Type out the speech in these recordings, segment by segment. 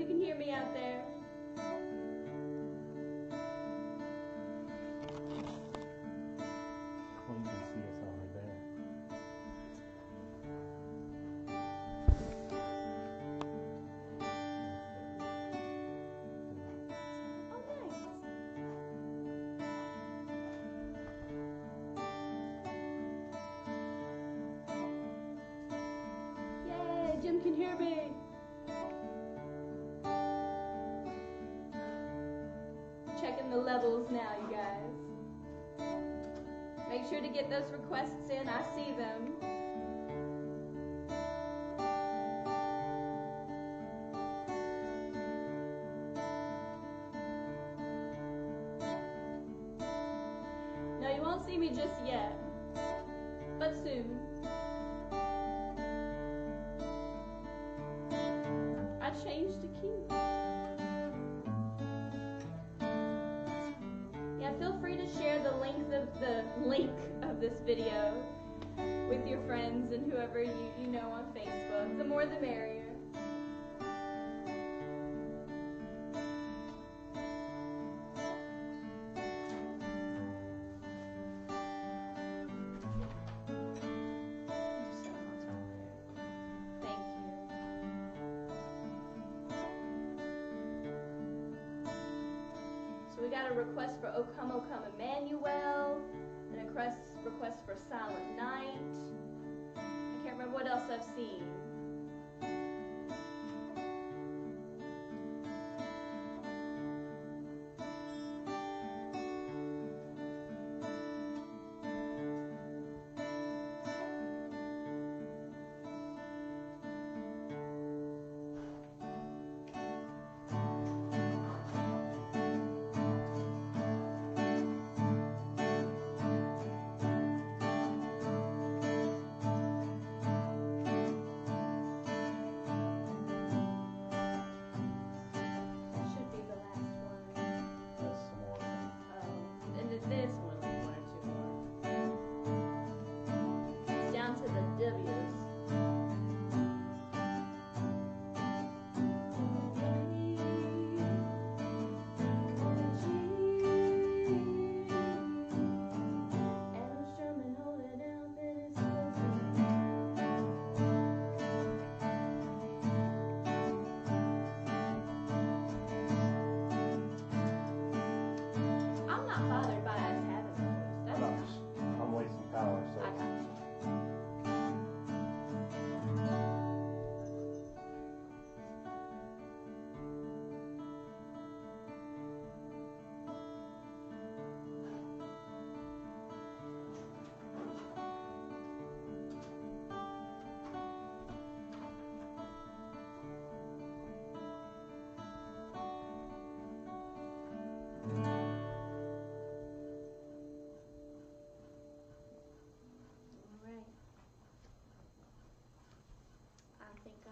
you can hear me out there. Well, you can see us all right there. Yay, Jim can hear me. Checking the levels now, you guys. Make sure to get those requests in. I see them. No, you won't see me just yet, but soon. I changed the key. Yeah, feel free to share the link of this video with your friends and whoever you know on Facebook. The more the merrier. We got a request for O Come, O Come Emmanuel, and a request for Silent Night. I can't remember what else I've seen.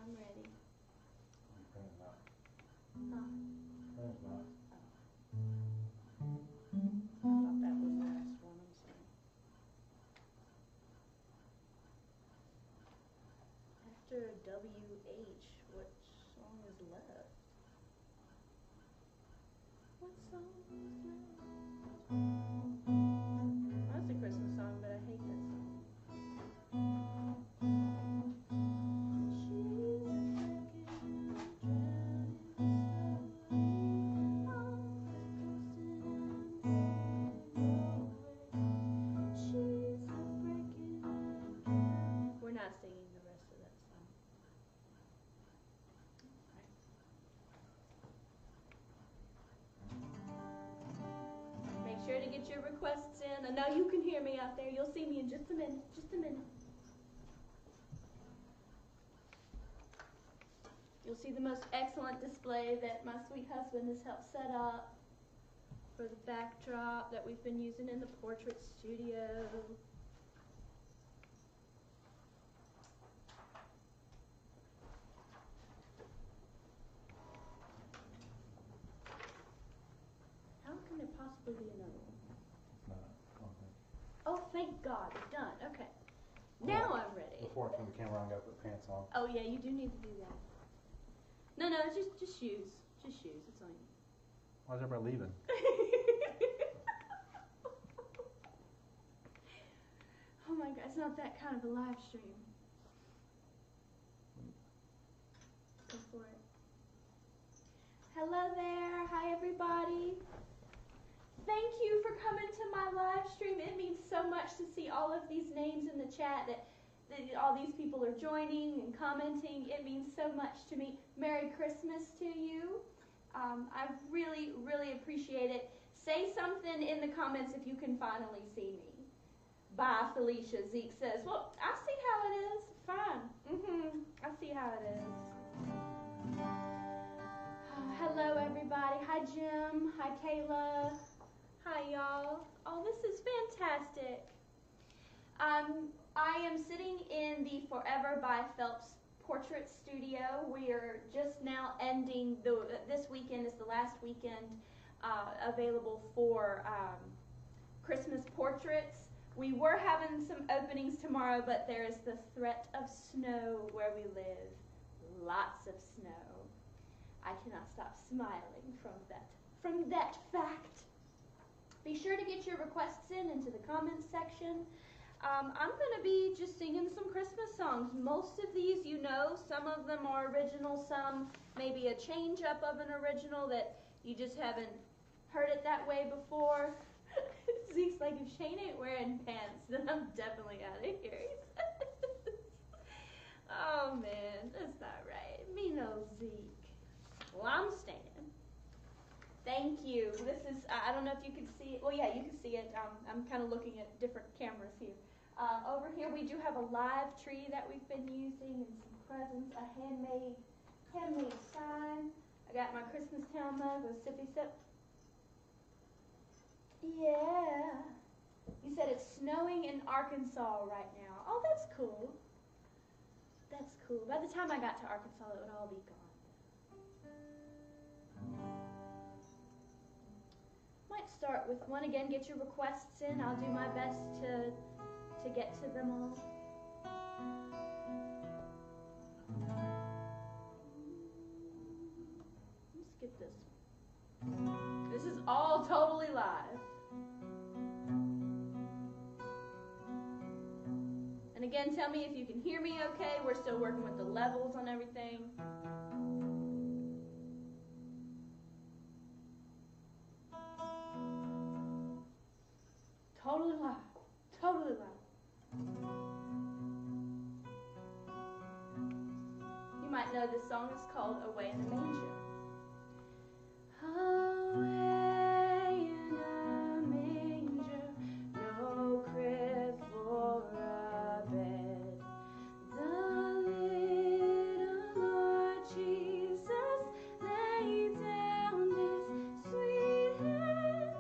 I'm ready. Huh? I thought that was the last one. I'm sorry. After WH, what song is left? What song is left? That's a Christmas song, but I hate that song. Singing the rest of that song. Right. Make sure to get your requests in. I know you can hear me out there. You'll see me in just a minute. Just a minute. You'll see the most excellent display that my sweet husband has helped set up for the backdrop that we've been using in the portrait studio. Possibly be another one. It's not. Okay. Oh, thank God, it's done. Okay. Now I'm ready. Before I turn the camera on, I gotta put pants on. Oh yeah, you do need to do that. No, just shoes. Just shoes. It's on you. Why's everybody leaving? Oh my God, it's not that kind of a live stream. Go for it. Hello there. Hi, everybody. Thank you for coming to my live stream. It means so much to see all of these names in the chat that all these people are joining and commenting. It means so much to me. Merry Christmas to you. I really, really appreciate it. Say something in the comments if you can finally see me. Bye, Felicia. Zeke says, well, I see how it is. Fine. I see how it is. Hello, everybody. Hi, Jim. Hi, Kayla. Hi, y'all. Oh, this is fantastic. I am sitting in the Forever by Phelps Portrait Studio. We are just now ending, this weekend is the last weekend available for Christmas portraits. We were having some openings tomorrow, but there is the threat of snow where we live. Lots of snow. I cannot stop smiling from that fact. Be sure to get your requests into the comments section. I'm going to be just singing some Christmas songs. Most of these you know. Some of them are original, some maybe a change up of an original that you just haven't heard it that way before. Zeke's like, if Shane ain't wearing pants, then I'm definitely out of here. Oh man, that's not right. Me no Zeke. Well, I'm staying. Thank you. This is, I don't know if you can see it. Well, yeah, you can see it. I'm kind of looking at different cameras here. Over here we do have a live tree that we've been using and some presents, a handmade sign. I got my Christmas Town mug with sippy sip. Yeah. You said it's snowing in Arkansas right now. Oh, that's cool. That's cool. By the time I got to Arkansas, it would all be gone. Might start with one again. Get your requests in. I'll do my best to get to them all. Let's skip this. This is all totally live. And again, tell me if you can hear me okay. We're still working with the levels on everything. Totally live. Totally live. You might know this song is called Away in a Manger. Away in a manger, no crib for a bed. The little Lord Jesus laid down his sweet head.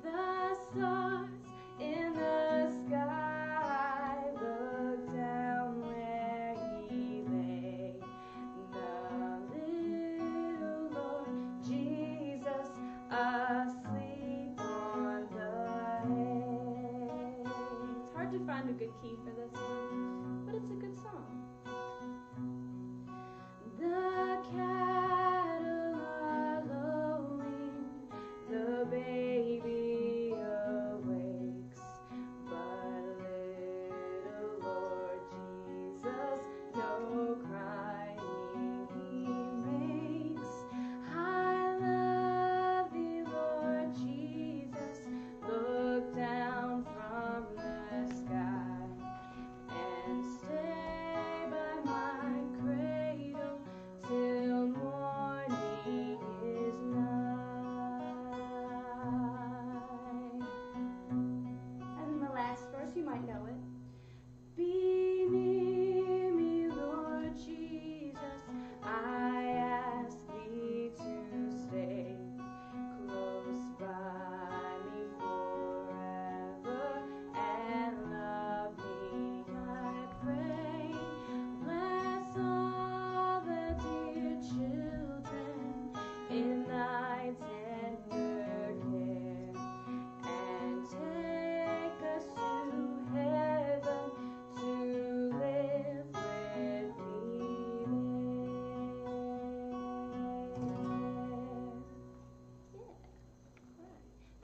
The stars in the sky looked down where he lay. The little Lord Jesus asleep on the hay. It's hard to find a good key for this one, but it's a good song. The cattle are lowing, the baby awakes, but little Lord Jesus no crying he makes. I love thee, Lord Jesus, look down from the sky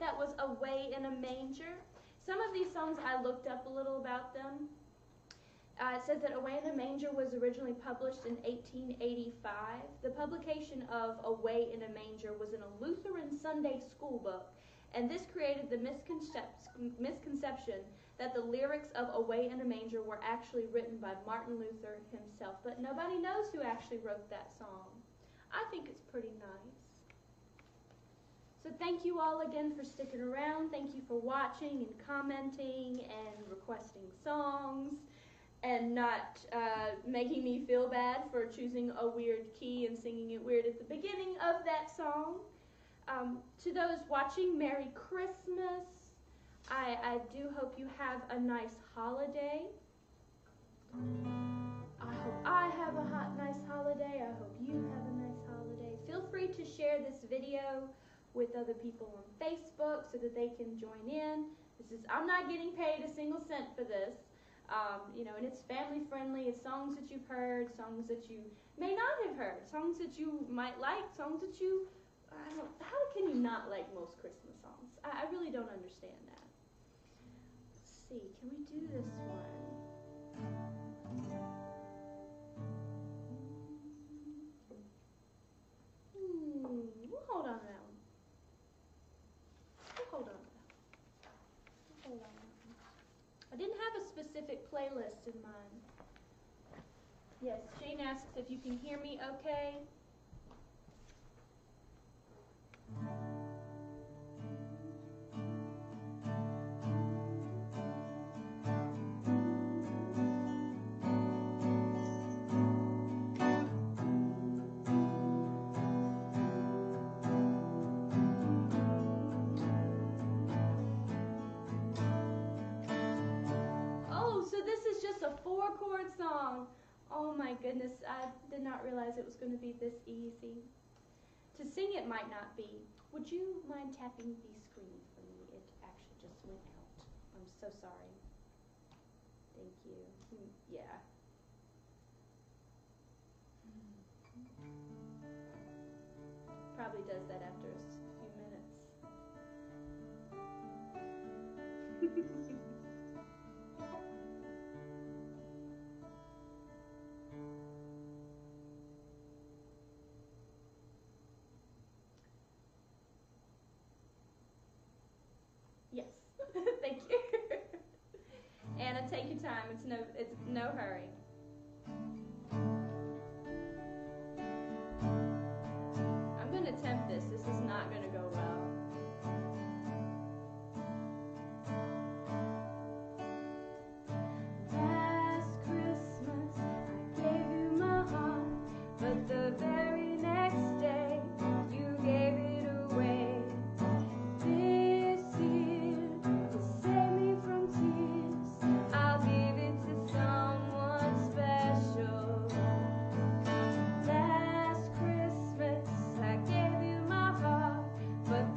that was Away in a Manger. Some of these songs I looked up a little about them. It says that Away in a Manger was originally published in 1885. The publication of Away in a Manger was in a Lutheran Sunday school book, and this created the misconception that the lyrics of Away in a Manger were actually written by Martin Luther himself, but nobody knows who actually wrote that song. I think it's pretty nice. So thank you all again for sticking around. Thank you for watching and commenting and requesting songs and not making me feel bad for choosing a weird key and singing it weird at the beginning of that song. To those watching, Merry Christmas. I do hope you have a nice holiday. I hope I have a nice holiday. I hope you have a nice holiday. Feel free to share this video with other people on Facebook so that they can join in. I'm not getting paid a single cent for this. And it's family friendly. It's songs that you've heard, songs that you may not have heard, songs that you might like, songs that you, how can you not like most Christmas songs? I really don't understand that. Let's see, can we do this one? We'll hold on to that one. We'll hold on to that one. We'll hold on to that one. I didn't have a specific playlist in mind. Yes, Jane asks if you can hear me okay. A 4-chord song. Oh my goodness, I did not realize it was going to be this easy. To sing it might not be. Would you mind tapping the screen for me? It actually just went out. I'm so sorry. Thank you. Yeah. Probably does that after a few minutes. Yes. Thank you. Anna, take your time. It's no hurry. I'm going to attempt this. This is not going to go well. Last Christmas I gave you my heart, but the very next day you gave it away. But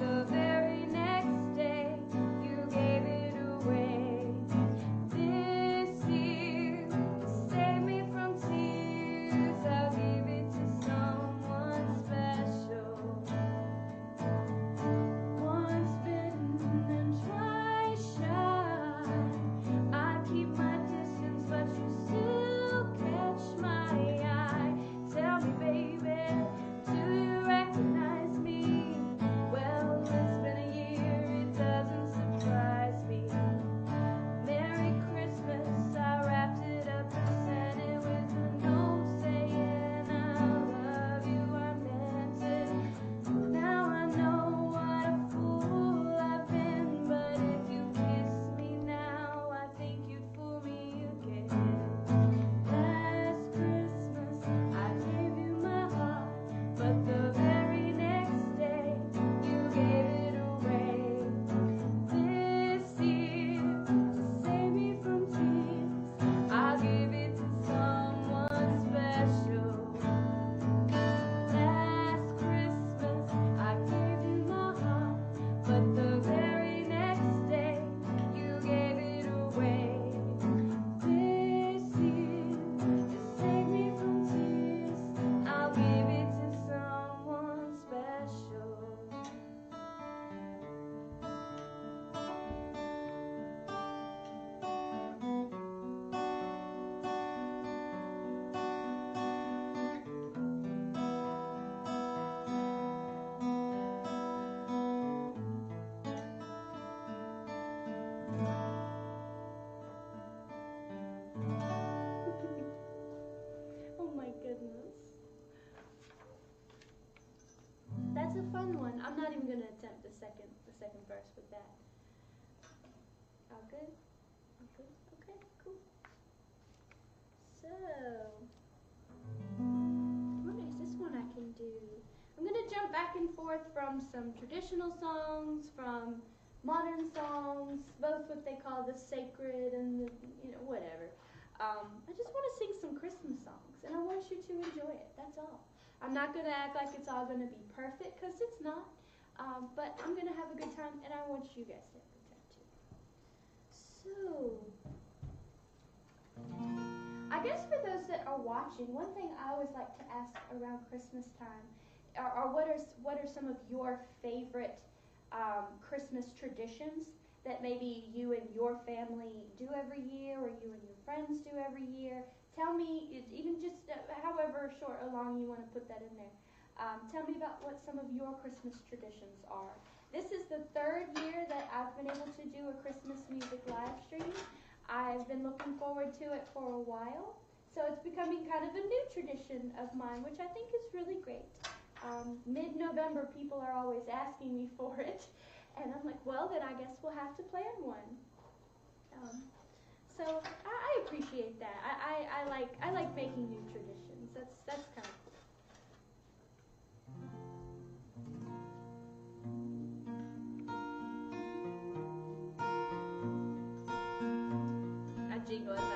fun one. I'm not even going to attempt the second verse with that. All good? All good? Okay, cool. So, what is this one I can do? I'm going to jump back and forth from some traditional songs, from modern songs, both what they call the sacred and the, whatever. I just want to sing some Christmas songs, and I want you to enjoy it. That's all. I'm not going to act like it's all going to be perfect, because it's not. But I'm going to have a good time, and I want you guys to have a good time, too. So, I guess for those that are watching, one thing I always like to ask around Christmas time are what are some of your favorite Christmas traditions that maybe you and your family do every year, or you and your friends do every year. Tell me, even just however short or long you want to put that in there. Tell me about what some of your Christmas traditions are. This is the third year that I've been able to do a Christmas music live stream. I've been looking forward to it for a while, so it's becoming kind of a new tradition of mine, which I think is really great. Mid-November, people are always asking me for it, and I'm like, well, then I guess we'll have to plan one. So I appreciate that. I like making new traditions. That's kind of cool. I jingle as I move.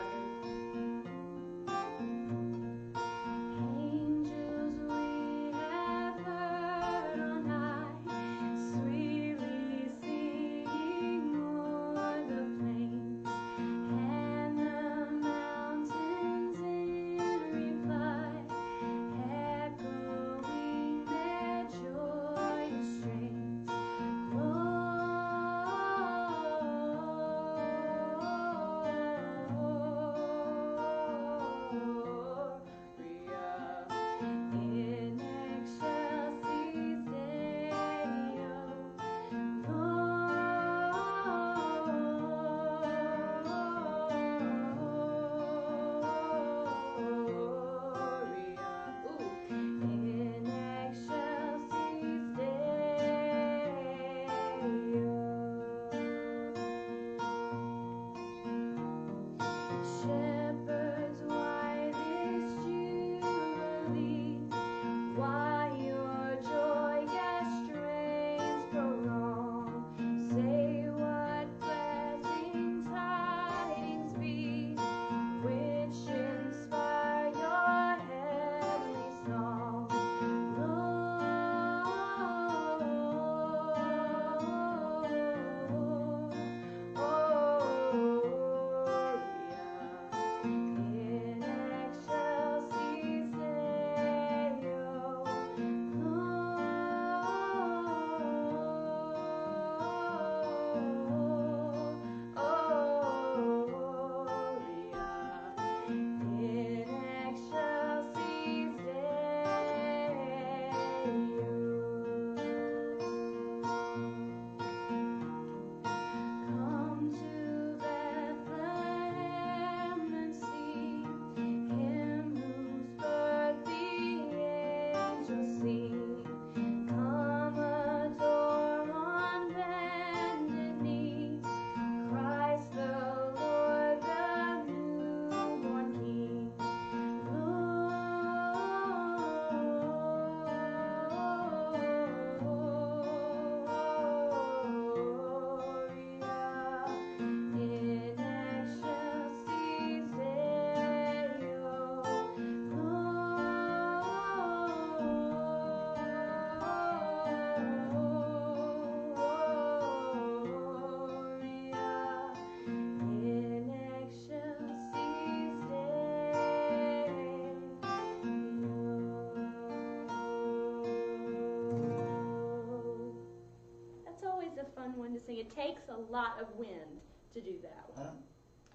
One to sing. It takes a lot of wind to do that one.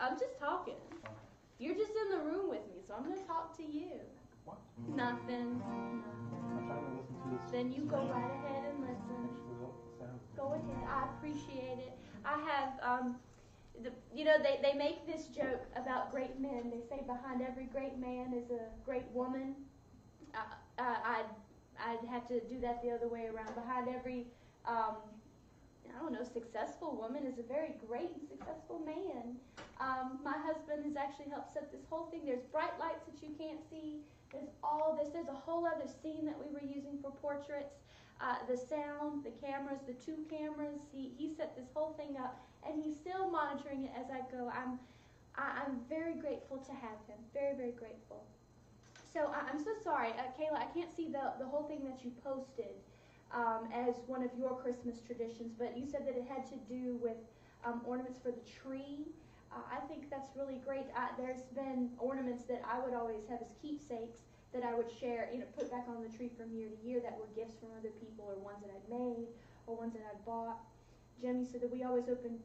I'm just talking. Okay. You're just in the room with me, so I'm going to talk to you. What? Nothing. I'm trying to listen to this. Then you go right ahead and listen. Go ahead. I appreciate it. I have, they make this joke about great men. They say behind every great man is a great woman. I'd have to do that the other way around. Behind every, I don't know, successful woman is a very great and successful man. My husband has actually helped set this whole thing. There's bright lights that you can't see. There's all this. There's a whole other scene that we were using for portraits. The sound, the cameras, the 2 cameras. He set this whole thing up, and he's still monitoring it as I go. I'm very grateful to have him. Very, very grateful. So I'm so sorry, Kayla. I can't see the whole thing that you posted as one of your Christmas traditions, but you said that it had to do with ornaments for the tree. I think that's really great. There's been ornaments that I would always have as keepsakes that I would share, put back on the tree from year to year, that were gifts from other people, or ones that I'd made, or ones that I'd bought. Jimmy said that we always opened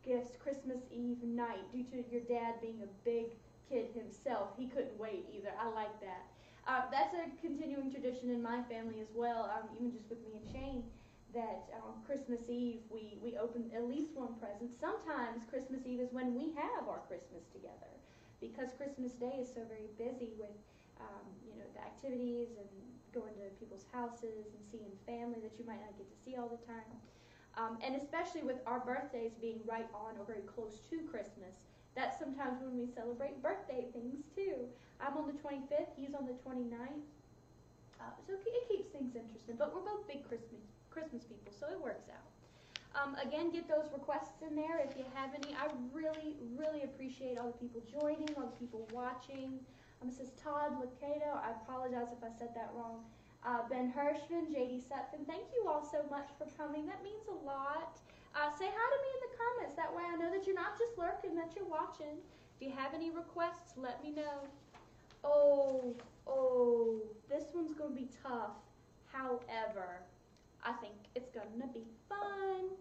gifts Christmas Eve night. Due to your dad being a big kid himself, he couldn't wait either. I like that. That's a continuing tradition in my family as well, even just with me and Shane, that Christmas Eve we open at least one present. Sometimes Christmas Eve is when we have our Christmas together, because Christmas Day is so very busy with the activities and going to people's houses and seeing family that you might not get to see all the time. And especially with our birthdays being right on or very close to Christmas, that's sometimes when we celebrate birthday things too. I'm on the 25th, he's on the 29th. So it keeps things interesting. But we're both big Christmas people, so it works out. Again, get those requests in there if you have any. I really, really appreciate all the people joining, all the people watching. It says Todd Locato. I apologize if I said that wrong. Ben Hirschman, J.D. Sutphin, thank you all so much for coming. That means a lot. Say hi to me in the comments. That way I know that you're not just lurking, that you're watching. If you have any requests, let me know. Oh, this one's going to be tough. However, I think it's going to be fun.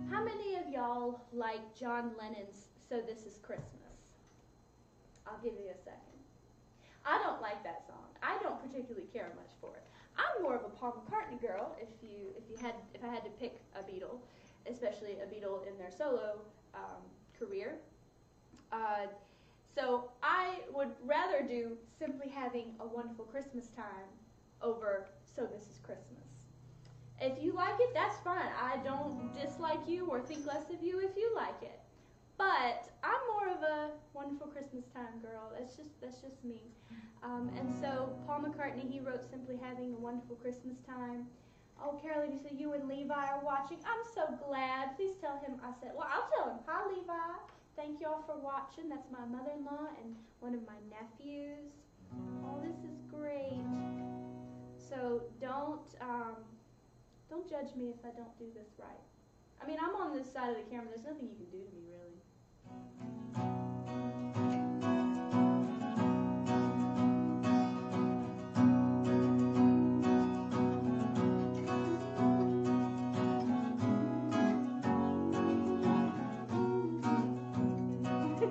How many of y'all like John Lennon's So This Is Christmas? I'll give you a second. I don't like that song. I don't particularly care much for it. I'm more of a Paul McCartney girl. If I had to pick a Beatle, especially a Beatle in their solo career. So I would rather do Simply Having a Wonderful Christmas Time over So This Is Christmas. If you like it, that's fine. I don't dislike you or think less of you if you like it. But I'm more of a Wonderful Christmas Time girl. That's just me. And so Paul McCartney, he wrote Simply Having a Wonderful Christmas Time. Oh, Carolyn, you said you and Levi are watching. I'm so glad. Please tell him I said, well, I'll tell him. Hi, Levi. Thank you all for watching. That's my mother-in-law and one of my nephews. Oh, this is great. So don't judge me if I don't do this right. I mean, I'm on this side of the camera. There's nothing you can do to me, really.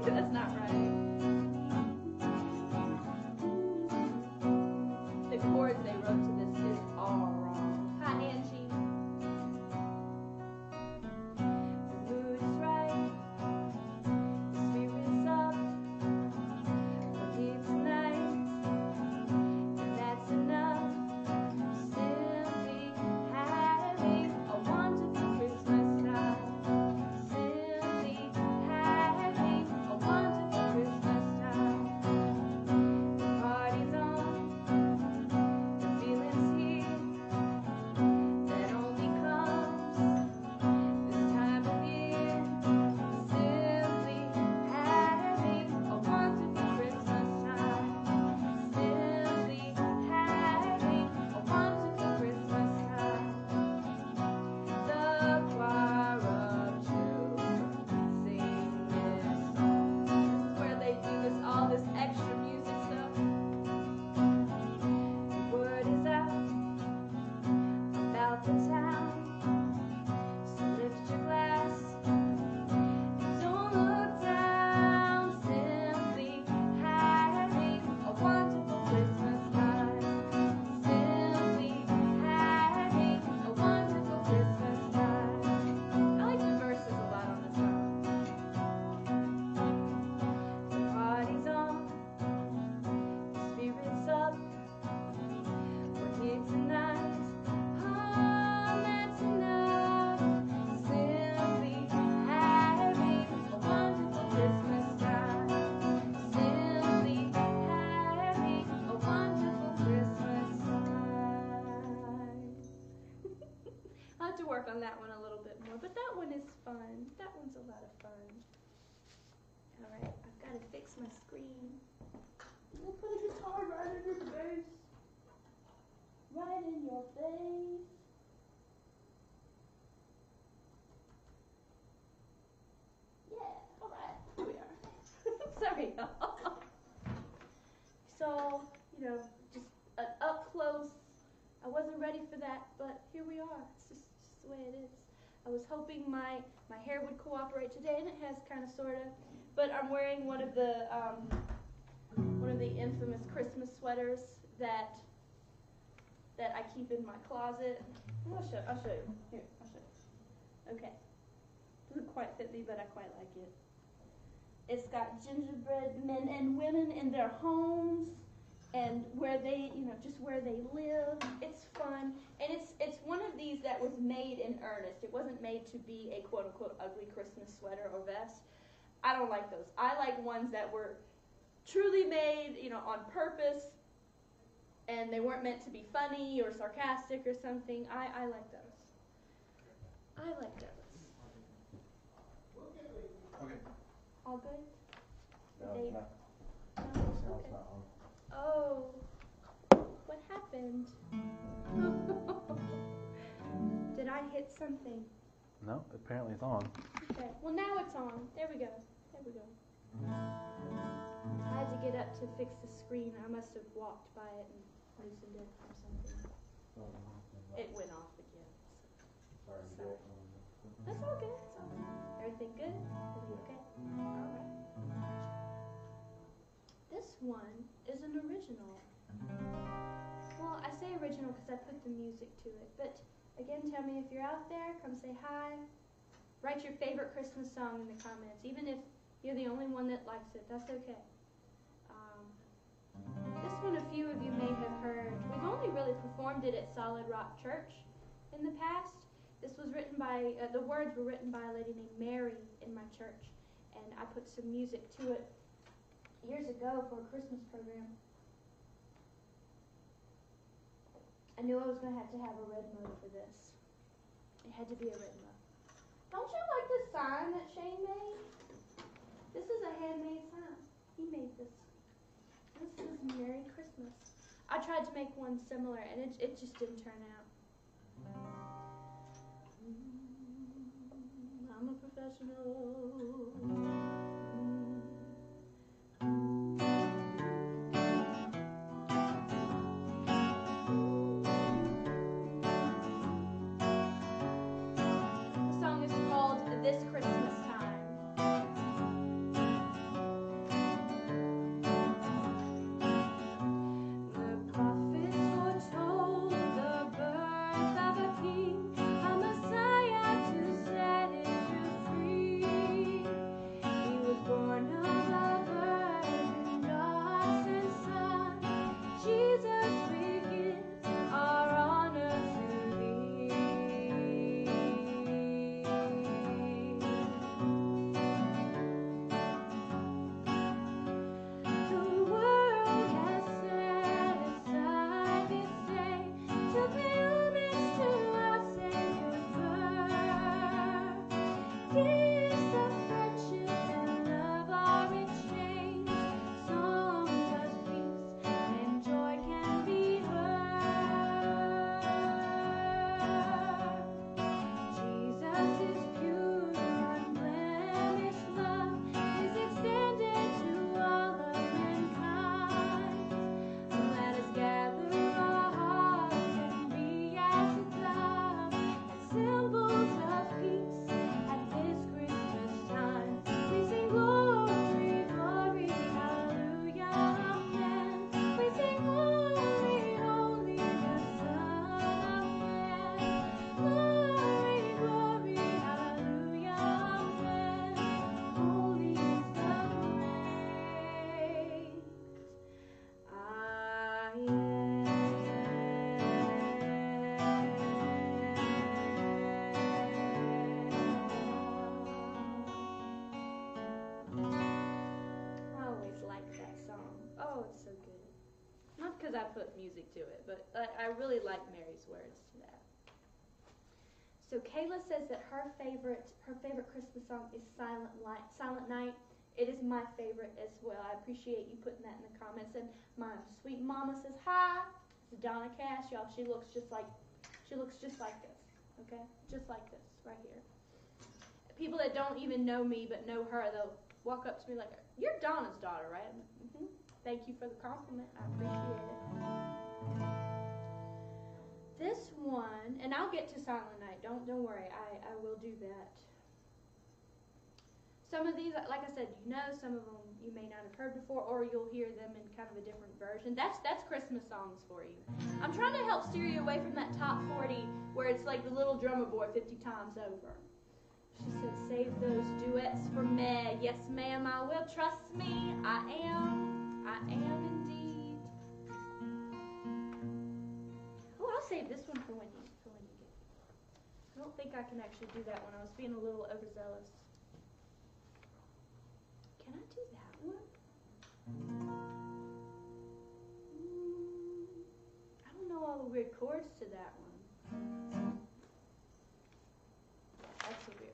That's not right. The chords they wrote to this is all wrong. Hi, Angie. The mood is right. The spirit to work on that one a little bit more, but that one is fun. That one's a lot of fun. All right, I've got to fix my screen. I'm gonna put a guitar right in your face. Right in your face. Yeah, all right, here we are. Sorry, y'all. So, just up close. I wasn't ready for that, but here we are. It's just the way it is. I was hoping my hair would cooperate today, and it has kind of, sort of. But I'm wearing one of the infamous Christmas sweaters that I keep in my closet. I'll show you. Here, I'll show you. Okay. Doesn't quite fit me, but I quite like it. It's got gingerbread men and women in their homes and where they, just where they live. It's fun. And it's one of these that was made in earnest. It wasn't made to be a quote-unquote ugly Christmas sweater or vest. I don't like those. I like ones that were truly made, on purpose, and they weren't meant to be funny or sarcastic or something. I like those. I like those. Okay. All good? No, They- it's not. No? No, Okay. it's not on. Oh, what happened? Did I hit something? No, apparently it's on. Okay, well now it's on. There we go. There we go. I had to get up to fix the screen. I must have walked by it and loosened it or something. It went off again. Sorry. Sorry. That's all good. It's all good. Everything good? Everything okay? All right. This one is an original. Well, I say original because I put the music to it. But again, tell me if you're out there. Come say hi. Write your favorite Christmas song in the comments. Even if you're the only one that likes it, that's okay. This one a few of you may have heard. We've only really performed it at Solid Rock Church in the past. This was written by, the words were written by a lady named Mary in my church. And I put some music to it years ago for a Christmas program. I knew I was going to have a red mode for this. It had to be a red mode. Don't you like this sign that Shane made? This is a handmade sign. He made this. This is Merry Christmas. I tried to make one similar, and it just didn't turn out. I'm a professional. The song is called This Christmas Time. The prophets foretold the birth of a king, a Messiah to set Israel free. He was born of a virgin, God sent Son. Jesus, we give our honor to thee. The world has set aside this day to pay homage to our Savior's birth. Gifts of friendship and love are exchanged. Songs of peace and joy can be heard. Jesus is pure, unblemished love is extended to all of mankind. Let us gather our hearts and be as a dove, as symbols of peace at this Christmas time. We sing glory, glory, hallelujah, amen. We sing holy, holy, the Son of Man. Glory, glory, hallelujah, amen. Holy is the great I always like that song. Oh, it's so good. Not because I put music to it, but I really like Mary's words to that. So Kayla says that her favorite Christmas song is Silent Night. It is my favorite as well. I appreciate you putting that in the comments. And my sweet mama says hi. It's Donna Cash, y'all. She looks just like this. Okay, just like this right here. People that don't even know me but know her, they'll walk up to me like, "You're Donna's daughter, right?" I'm like, mm-hmm. Thank you for the compliment. I appreciate it. This one, and I'll get to Silent Night. Don't worry. I will do that. Some of these, like I said, you know, some of them you may not have heard before, or you'll hear them in kind of a different version. That's Christmas songs for you. I'm trying to help steer you away from that top 40 where it's like the Little Drummer Boy 50 times over. She said, save those duets for me. Yes, ma'am, I will. Trust me, I am indeed. Oh, I'll save this one for when you get it. I don't think I can actually do that one. I was being a little overzealous. Can I do that one? I don't know all the weird chords to that one. That's a weird one.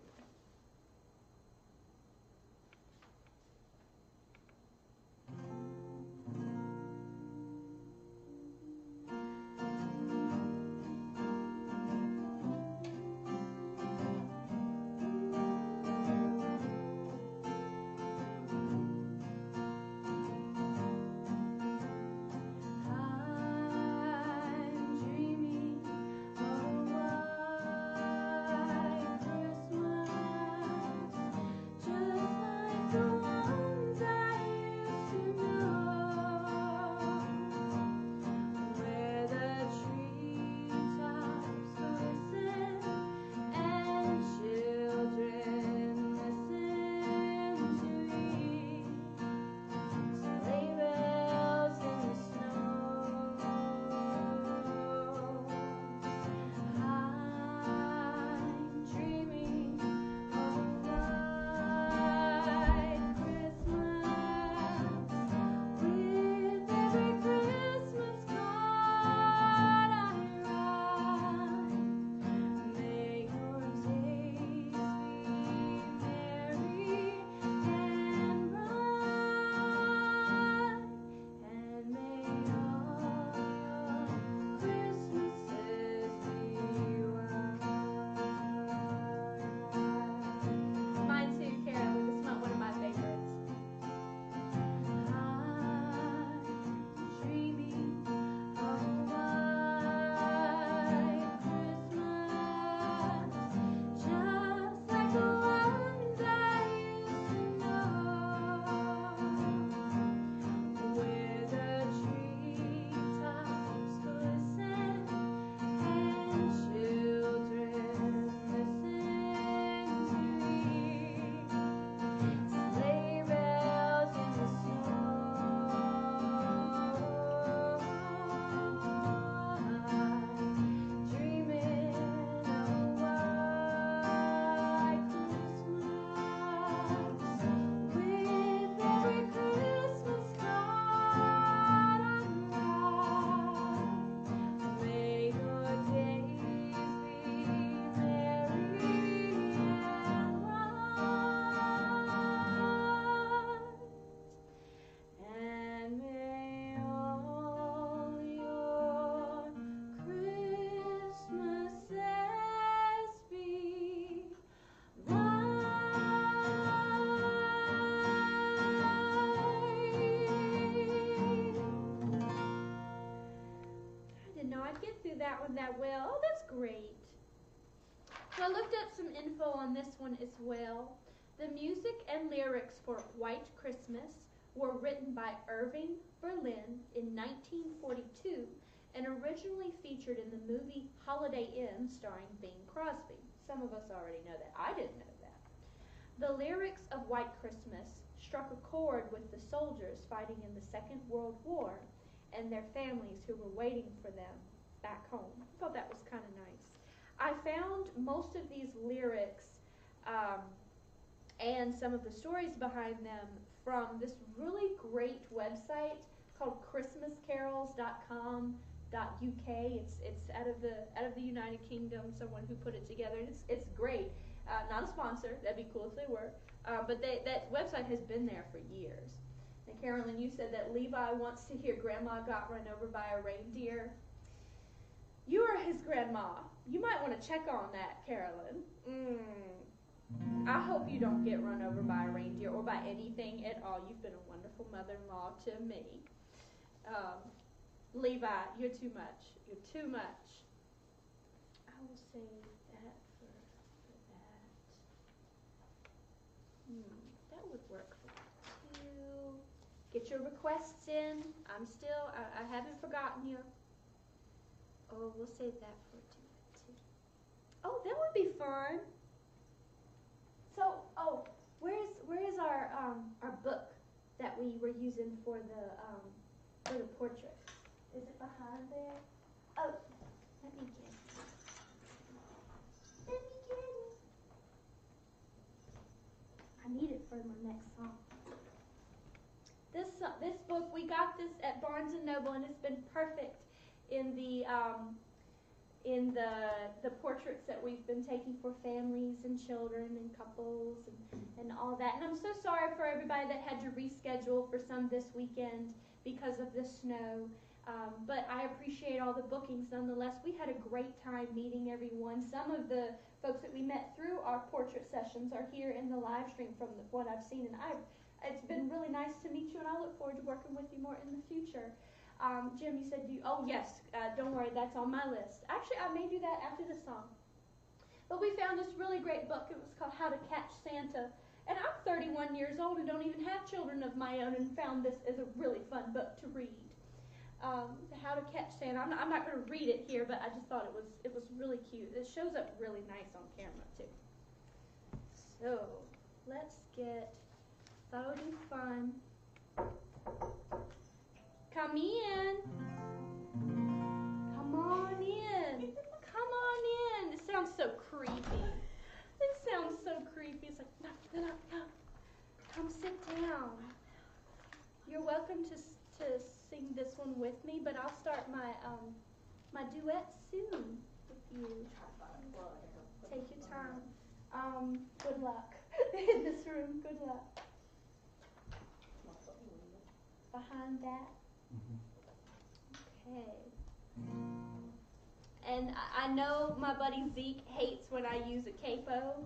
That one that well. Oh, that's great. So I looked up some info on this one as well. The music and lyrics for White Christmas were written by Irving Berlin in 1942 and originally featured in the movie Holiday Inn starring Bing Crosby. Some of us already know that. I didn't know that. The lyrics of White Christmas struck a chord with the soldiers fighting in the Second World War and their families who were waiting for them back home. I thought that was kind of nice. I found most of these lyrics and some of the stories behind them from this really great website called ChristmasCarols.com. It's out of the United Kingdom. Someone who put it together. And it's great. Not a sponsor. That'd be cool if they were. But that website has been there for years. And Carolyn, you said that Levi wants to hear Grandma got run over by a reindeer. You are his grandma. You might want to check on that, Carolyn. I hope you don't get run over by a reindeer or by anything at all. You've been a wonderful mother-in-law to me. Levi, you're too much. You're too much. I will save that for that. That would work for you. Get your requests in. I haven't forgotten you. Oh, we'll save that for too. Oh, that would be fun. So, where is our book that we were using for the portrait? Is it behind there? Oh, let me get it. I need it for my next song. This book, we got this at Barnes & Noble, and it's been perfect in the portraits that we've been taking for families and children and couples and all that. And I'm so sorry for everybody that had to reschedule for some this weekend because of the snow. But I appreciate all the bookings nonetheless. We had a great time meeting everyone. Some of the folks that we met through our portrait sessions are here in the live stream from what I've seen. And it's been really nice to meet you, and I look forward to working with you more in the future. Jim, you said oh yes, don't worry, that's on my list. Actually, I may do that after the song. But we found this really great book. It was called How to Catch Santa. And I'm 31 years old and don't even have children of my own, and found this as a really fun book to read. How to Catch Santa. I'm not going to read it here, but I just thought it was really cute. It shows up really nice on camera too. So let's get. Thought it would be fun. Come in. Come on in. Come on in. It sounds so creepy. It sounds so creepy. It's like, no. Come sit down. You're welcome to sing this one with me, but I'll start my duet soon with you. Take your time. Good luck in this room. Good luck. Behind that. Okay. And I know my buddy Zeke hates when I use a capo,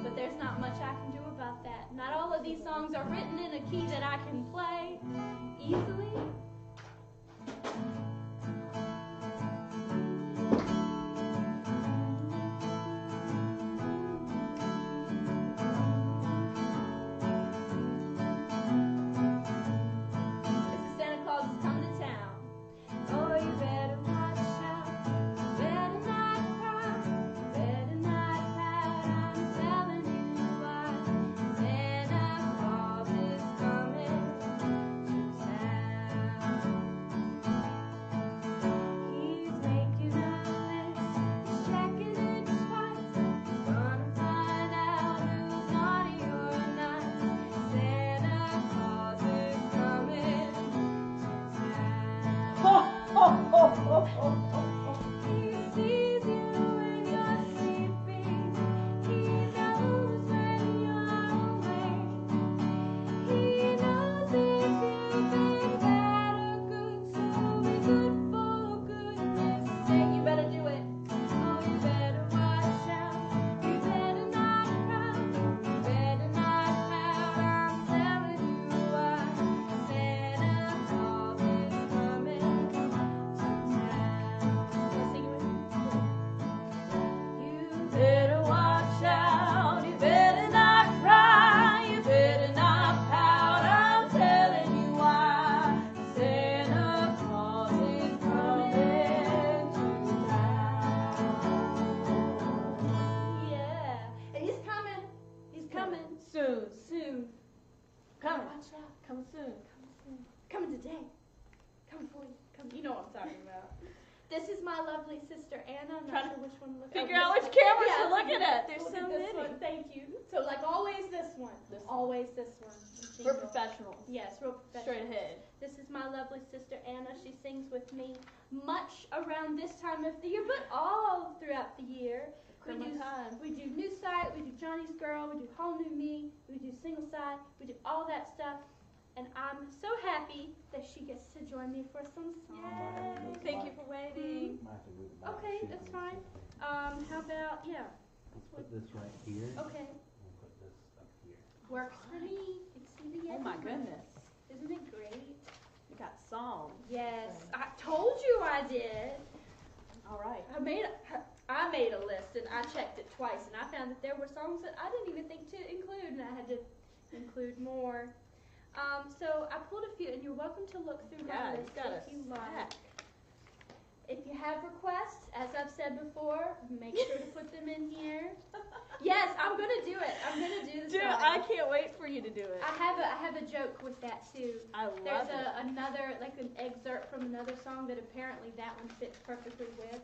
but there's not much I can do about that. Not all of these songs are written in a key that I can play easily. This is my lovely sister Anna. I'm not sure which one to look at. Figure out which camera to look at it. There's so many. Thank you. So like always this one. Always this one. We're professionals. Yes, real professional. Straight ahead. This is my lovely sister Anna. She sings with me much around this time of the year, but all throughout the year. We do New Sight, we do Johnny's Girl, we do Whole New Me, we do Single Side, we do all that stuff. And I'm so happy that she gets to join me for some songs. Yay! Thank you for waiting. Okay, that's fine. How about, yeah. Let's put this right here. Okay. We'll put this up here. Works for me. Exceeding Oh my goodness. Isn't it great? We got songs. Yes. I told you I did. All right. I made a list and I checked it twice and I found that there were songs that I didn't even think to include and I had to include more. So I pulled a few and you're welcome to look through my list if you like. If you have requests, as I've said before, make sure to put them in here. Yes, I'm gonna do it. I'm gonna do the song. I can't wait for you to do it. I have a joke with that too. There's another like an excerpt from another song that apparently that one fits perfectly with.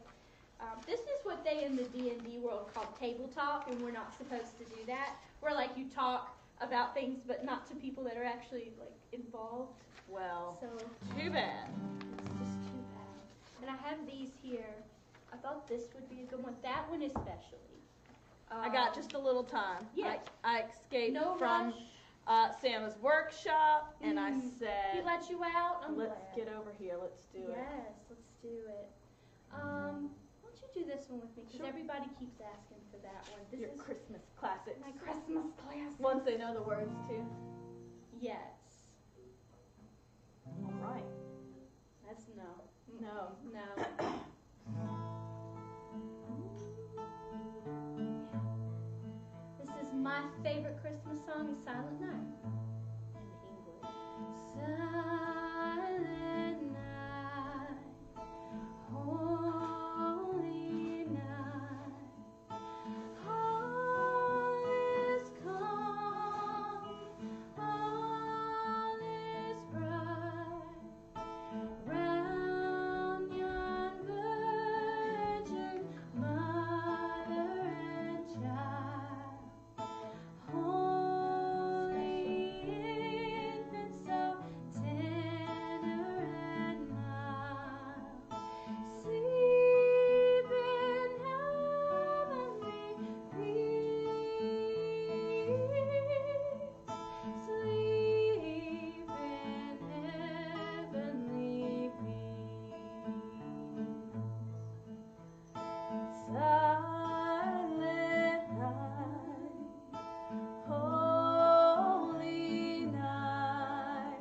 This is what they in the D&D world call table talk, and we're not supposed to do that. Where like you talk about things, but not to people that are actually like involved. Well, so too bad. It's just too bad. And I have these here. I thought this would be a good one. That one especially. I got just a little time. Yeah. I escaped No from Santa's workshop, and I said, he let you out? let's get over here. Let's do it. Yes, let's do it. Why don't you do this one with me? Because everybody keeps asking for that one. This Your is Christmas classic. my Christmas classic. Ones they know the words to. Yes. All right. That's no. No. This is my favorite Christmas song, is Silent Night. In English. Silent night, holy night, all is calm, all is bright, round yon virgin mother and child, holy infant so tender and mild, sleep in heavenly peace, sleep in heavenly peace. Silent night, holy night,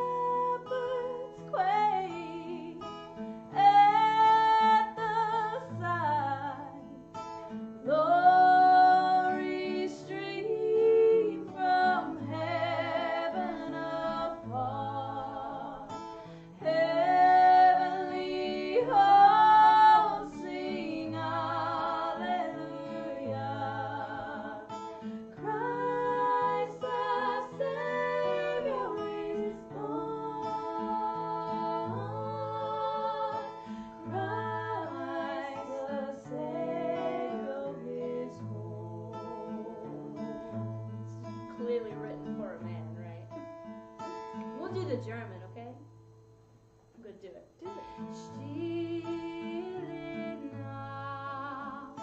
shepherds quake at the sight, glory stream from heaven afar, heavenly hosts sing Alleluia. Christ the Savior is born. Christ the Savior is born. It's clearly written for a man, right? We'll do the German, okay? I'm gonna do it. Do it. Stille Nacht,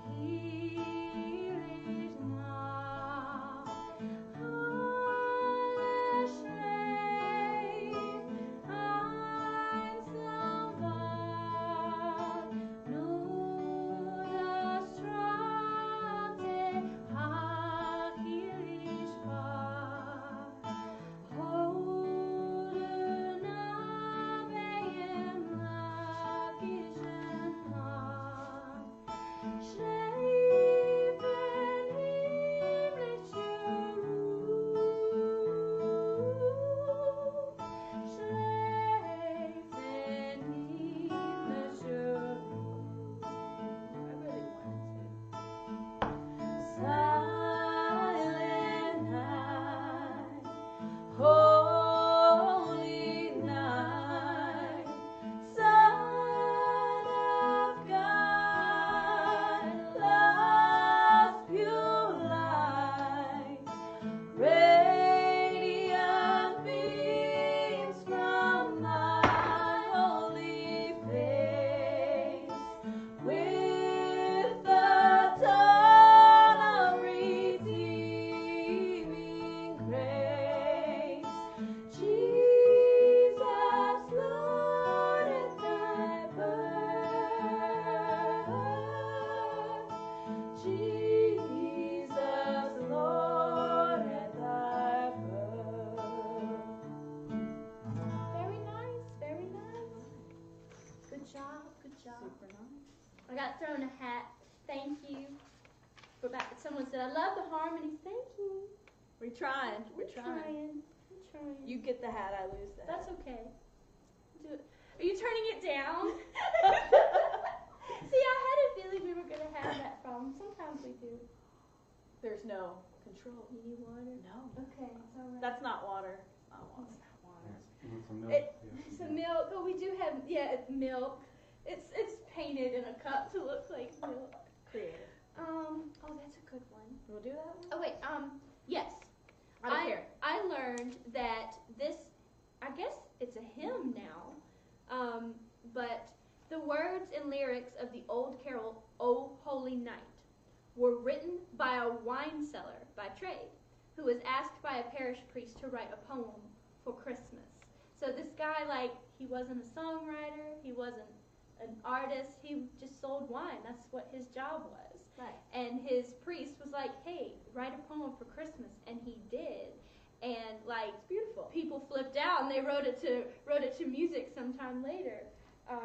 heilig Nacht, alle schläft einsam wach, nur das traute heilig war. Holy thank you. Someone said, I love the harmonies. Thank you. We're trying. We're trying. You get the hat, I lose the hat. That's okay. Do it. Are you turning it down? See, I had a feeling we were going to have that problem. Sometimes we do. There's no control. You need water? No. Okay, it's all right. That's not water. It's not water. It's not water. You want some milk? Some milk. Oh, we do have, it's milk. It's painted in a cup to look like milk. Creative. Oh, that's a good one. We'll do that one? Oh, wait, yes. I don't care. I learned that this, I guess it's a hymn now, but the words and lyrics of the old carol, O Holy Night, were written by a wine seller by trade who was asked by a parish priest to write a poem for Christmas. So this guy, he wasn't a songwriter, he wasn't an artist, he just sold wine. That's what his job was. Right. And his priest was like, hey, write a poem for Christmas, and he did. And It's beautiful. people flipped out, and they wrote it to music sometime later. I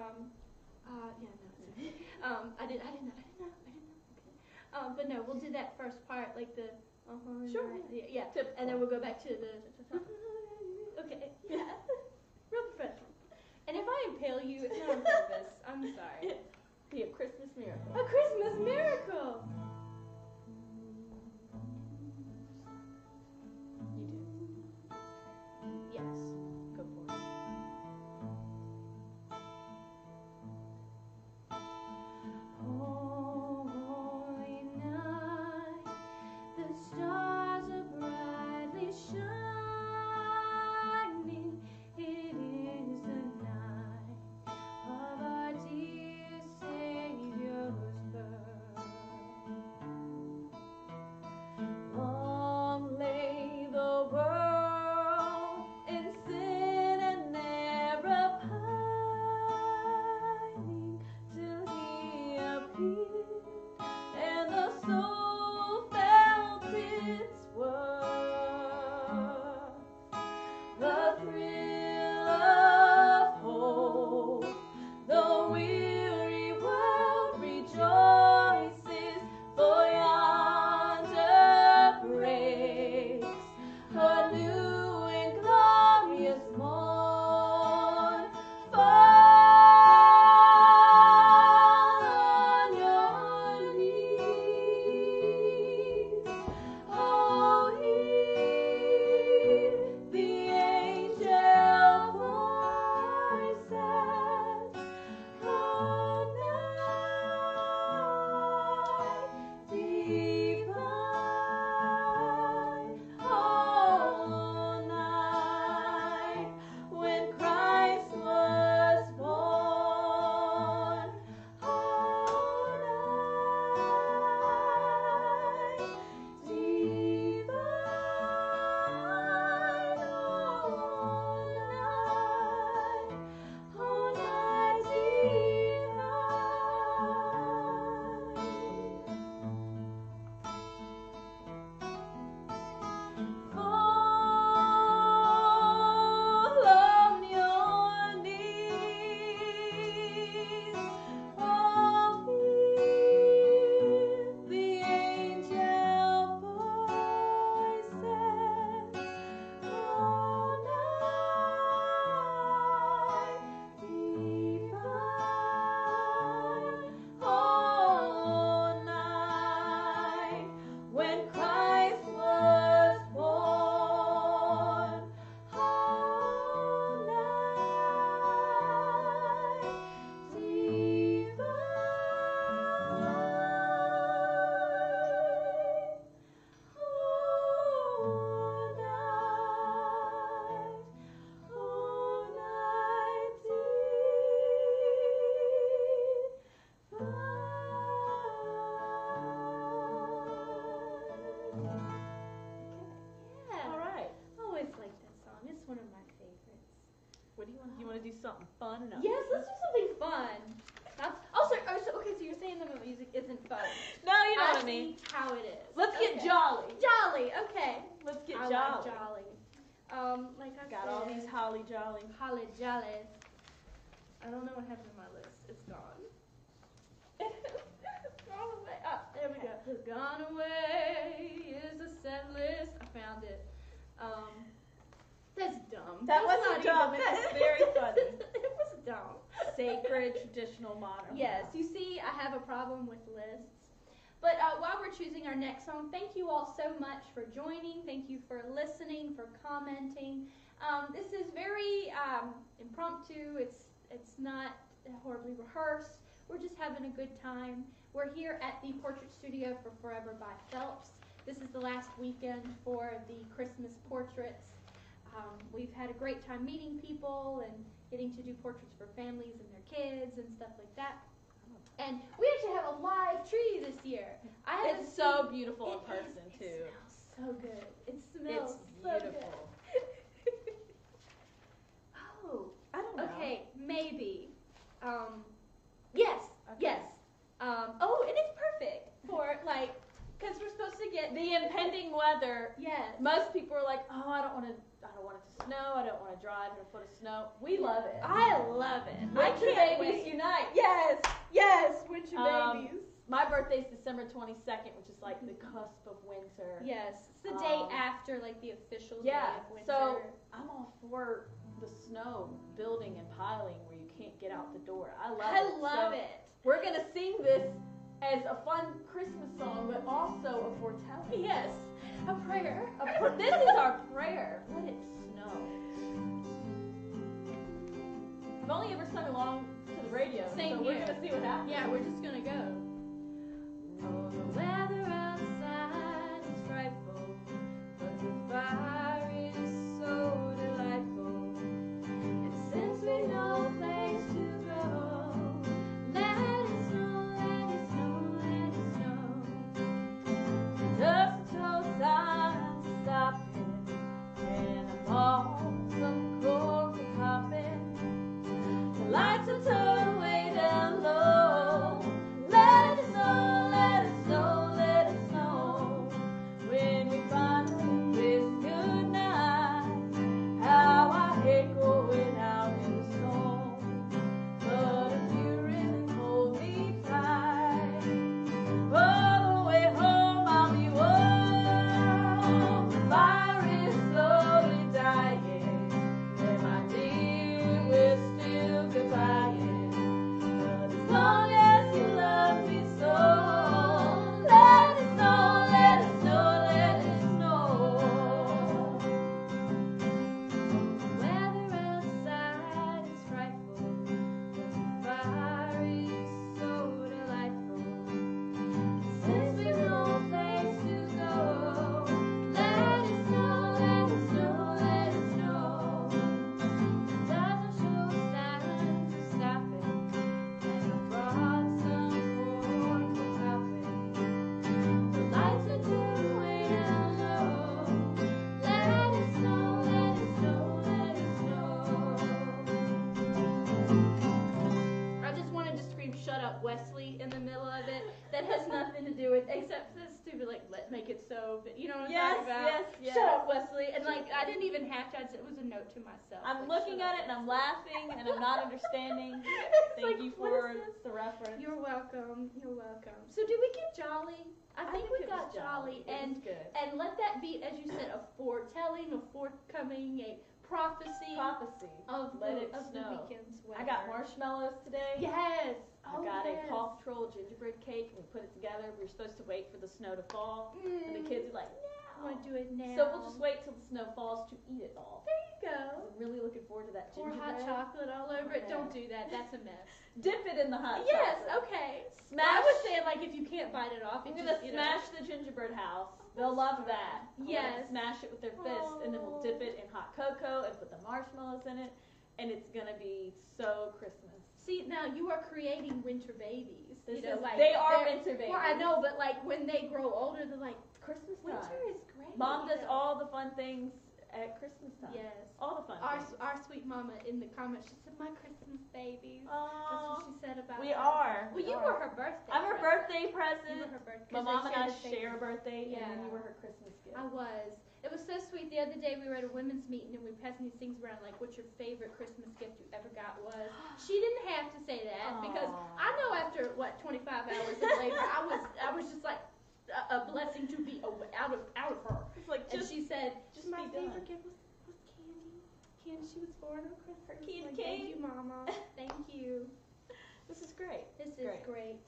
didn't know. Okay. But no, we'll do that first part, like the Sure. yeah. And then we'll go back to the okay. Yeah. Real professional. And if I impale you, it's not on purpose. I'm sorry. Be a Christmas miracle. A Christmas miracle. You do. Yes. Go for it. Holy night, the stars are brightly shining. It is the night of our dear Savior's birth. Long lay the world in sin and never pining till He appeared, and the soul felt its worth. The thrill of hope, the weary world rejoices, for yonder breaks a new and glorious morn. Fall on your knees. Oh, hear the angel voices. Oh, night divine. Oh, night when Christ was born. Oh, night divine. Oh, night divine. Fall on your knees. Oh, hear the angel voices. Oh, night divine. Oh, night when Christ was born. Oh, night divine. Oh, night divine. Yeah. All right. I always like that song. It's one of my favorites. What do you want? Do you want to do something fun? No. Yes, let's do something fun. Okay, so you're saying that the music isn't fun. No, you know what I mean. See how it is. Let's get Okay. jolly. Jolly, okay. Let's get I jolly. like jolly. Like I Got said, all these holly jolly. holly jollies. I don't know what happened to my list. It's gone. It's gone away. gone away is a set list. I found it. That's dumb. That was wasn't not dumb. even- That's very funny. It was dumb. Sacred, traditional, modern. Yes, you see, I have a problem with lists. But while we're choosing our next song, thank you all so much for joining. Thank you for listening, for commenting. This is very impromptu. It's not horribly rehearsed. We're just having a good time. We're here at the Portrait Studio for Forever by Phelps. This is the last weekend for the Christmas portraits. We've had a great time meeting people and getting to do portraits for families and their kids and stuff like that. And we actually have a live tree this year. It's so beautiful in person, too. It smells so good. It smells It's so good. beautiful. Oh, I don't know. okay, maybe. Yes, Okay. yes. Oh, and it's perfect for because we're supposed to get The impending weather. yes. Most people are like, oh, I don't want it to snow. I don't want to drive in a foot of snow. We love it. I love it. I Winter can't babies wait. unite. Yes, winter babies. My birthday's December 22nd, which is like the cusp of winter. Yes, it's the day after the official day of winter. So I'm all for the snow building and piling where you can't get out the door. I love it. it. We're gonna sing this as a fun Christmas song, but also a foretelling. Yes, a prayer. This is our prayer. Let it snow. I've only ever sung along to the radio, Same so we're here. gonna see what happens. Yeah, we're just gonna go. Oh, the weather outside is frightful, but the fire is so delightful. And since we know a place to go, let it snow, let it snow, let it snow. Just until time's stopping, and I'm all some cork popping. The lights are turned way down low. Let it snow, let it snow, let it snow. When we finally kiss goodnight, how I hate going out in the snow. But if you really hold me tight, all the way home I'll be warm. The fire is slowly dying, and my dear, we're still goodbying. But as long as you love me so, let it snow, let it snow, let it snow. Weather outside is frightful, but the fire is so delightful. Since we've no place to go, let it snow, let it snow, let it snow. Doesn't show signs of stopping, and I brought some corn for popping. The lights are turned way down low. Let it snow, let it snow, let it snow. I just wanted to scream, "Shut up, Wesley," in the middle of it. That has nothing to do with, except for the stupid, let's make it so, but you know what I'm Yes, talking about? yes, yes. Shut up, Wesley. And I didn't even have to, it was a note to myself. I'm like, looking shut at up, it and I'm Wesley. laughing and I'm not understanding. It's Thank like, you what for is this? the reference. You're welcome. You're welcome. So did we get jolly? I think we it was got jolly. It was good. And let that be, as you said, a foretelling, a forthcoming, a prophecy Prophecy. of Let the, it of the snow. weekend's weather. I got marshmallows today. Yes. I got a Paw Patrol gingerbread cake. We put it together. We were supposed to wait for the snow to fall. And the kids are like, I want to do it now. So we'll just wait till the snow falls to eat it all. There you go. I'm really looking forward to that Pour gingerbread. hot chocolate all over it. Yeah. Don't do that. That's a mess. Dip it in the hot Yes. chocolate. Okay. Smash. I was saying if you can't bite it off, I'm it gonna just, smash the gingerbread house. They'll love that. I'll let them Yes. Smash it with their fist, and then we'll dip it in hot cocoa and put the marshmallows in it, and it's gonna be so Christmas. See, now you are creating winter babies. This you know, is, they are they're- winter babies. Well, I know, but when they grow older, they're like, Christmas winter time. is great. Mom does you know? all the fun things at Christmas time. Yes. All the fun things. Our sweet mama in the comments, she said, "My Christmas babies." That's Oh, what she said about we us. are. Well, you are. were her birthday. I'm her present. birthday You present. were her birthday. My mom and I share a birthday, and then Yeah. you were her Christmas gift. I was. It was so sweet. The other day we were at a women's meeting and we were passing these things around like, "What's your favorite Christmas gift you ever got?" Was. She didn't have to say that because Aw. I know after 25 hours of labor, I was just like, favorite gift was Candy. Candy, she was born on Christmas. Her candy Like, cane. thank you, Mama. Thank you. This is great. This is Great. great.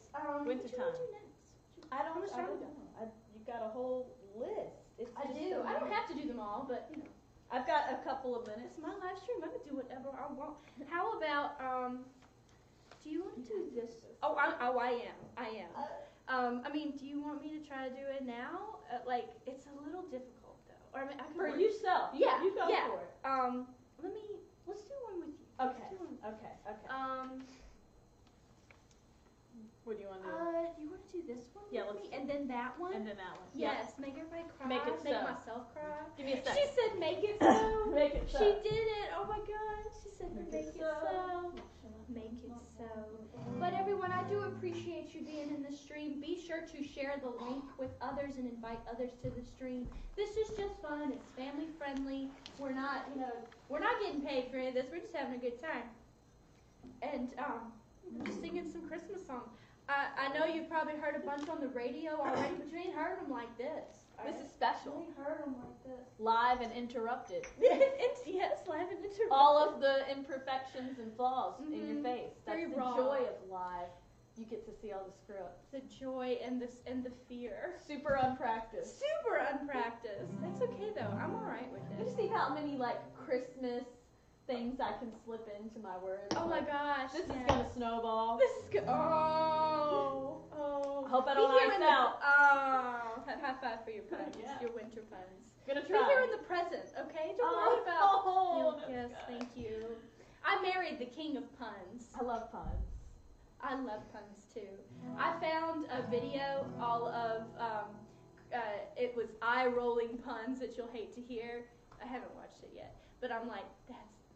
Winter What you time. want to do next? I don't much time we got? know. You've got a whole list. It's I just do. so I don't many. have to do them all, but you know, I've got a couple of minutes. it's my live stream. I can do whatever I want. How about do you want to do this? Oh, I am. I mean, do you want me to try to do it now? Like, it's a little difficult though. Or I mean, I can For work- yourself. Yeah, You go yeah. for it. Let's do one with you. Okay. Let's do one. Okay. What do you want to do? Do you want to do this one? Yeah, with let's me? And then that one. And then that one. Yes, make everybody cry. Make it Make so. myself cry. Give me a She second. said, "Make it so." Make it so. She did it. Oh my God. She said, Make "Make it it so." Make it so. But everyone, I do appreciate you being in the stream. Be sure to share the link with others and invite others to the stream. This is just fun. It's family friendly. We're not, we're not getting paid for any of this. We're just having a good time. And just singing some Christmas songs. I know you've probably heard a bunch on the radio already, but you ain't heard them like this. This is You special. ain't heard them like this. Live and interrupted. Yes, live and interrupted. All of the imperfections and flaws in your Mhm. face. That's Very the raw. joy of live. You get to see all the screw ups. The joy and the fear. Super unpracticed. Super unpracticed. That's okay though. I'm all right with You it. see how many Christmas things I can slip into my words? Oh my gosh. This is yes. gonna snowball. This is good. Oh. Hope I Be don't here ice in the- out. Oh. High five for your puns. Yeah. Your winter puns. Gonna Be try. here in the present, okay? Don't worry about. Oh, that's Yes, good. thank you. I married the king of puns. I love puns. I love puns too. I found a video all of it was eye-rolling puns that you'll hate to hear. I haven't watched it yet, but I'm like,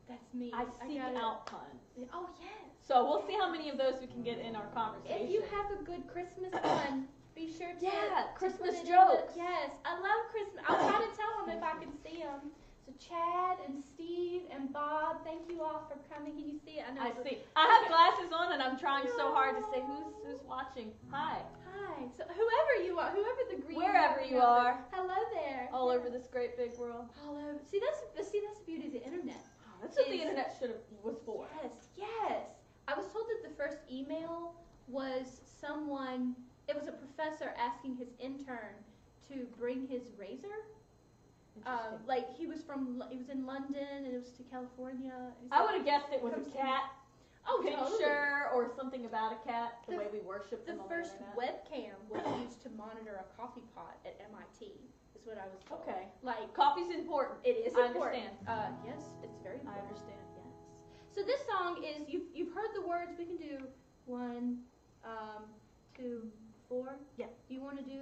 that's me. I seek gotta- out puns. Oh yes. So we'll see how many of those we can get in our conversation. If you have a good Christmas pun, be sure to Yeah, to Christmas put it in jokes. Yes, I love Christmas. I'll try to tell them if I can see them. So Chad and Steve and Bob, thank you all for coming. Can you see it? I know. I it's a- see. I have glasses on and I'm trying so hard to say who's watching. Hi. Hi. So whoever you are, whoever the green Wherever happy you elf is, are. hello there. All Yeah. over this great big world. All over. See that's the beauty of the internet. That's what the Is- internet was for. Yes. I was told that the first email was someone. It was a professor asking his intern to bring his razor. Interesting. Like he was in London and it was to California. He I said- would have guessed it was Come a see cat Oh, totally. picture or something about a cat, the The- way we worship The them on first the internet. webcam was used to monitor a coffee pot at MIT. Is what I was told. Okay. Like Coffee's important. it is I important. understand. Yes, it's very I important. understand. Yes. So this song is you've heard the words. We can do 1, 2, 4. Yeah. Do you want to do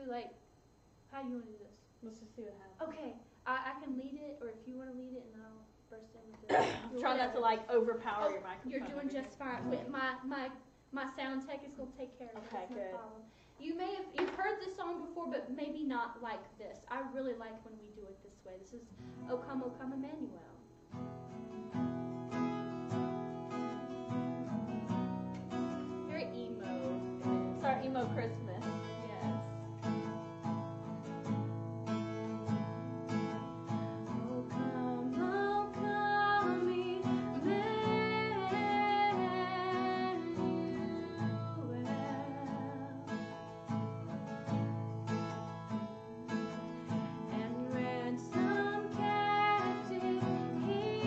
how do you want to do this? Let's just see what happens. Okay, I can lead it, or if you want to lead it, and I'll burst in with it. Try not to overpower Oh, your microphone. You're doing just fine. Wait, my sound tech is gonna take care of it. Okay, That's no good. problem. You've heard this song before, but maybe not like this. I really like when we do it this way. This is O Come Emmanuel. Very emo. It's our emo Christmas. Yes. Oh come Emmanuel, and ransom captive Israel.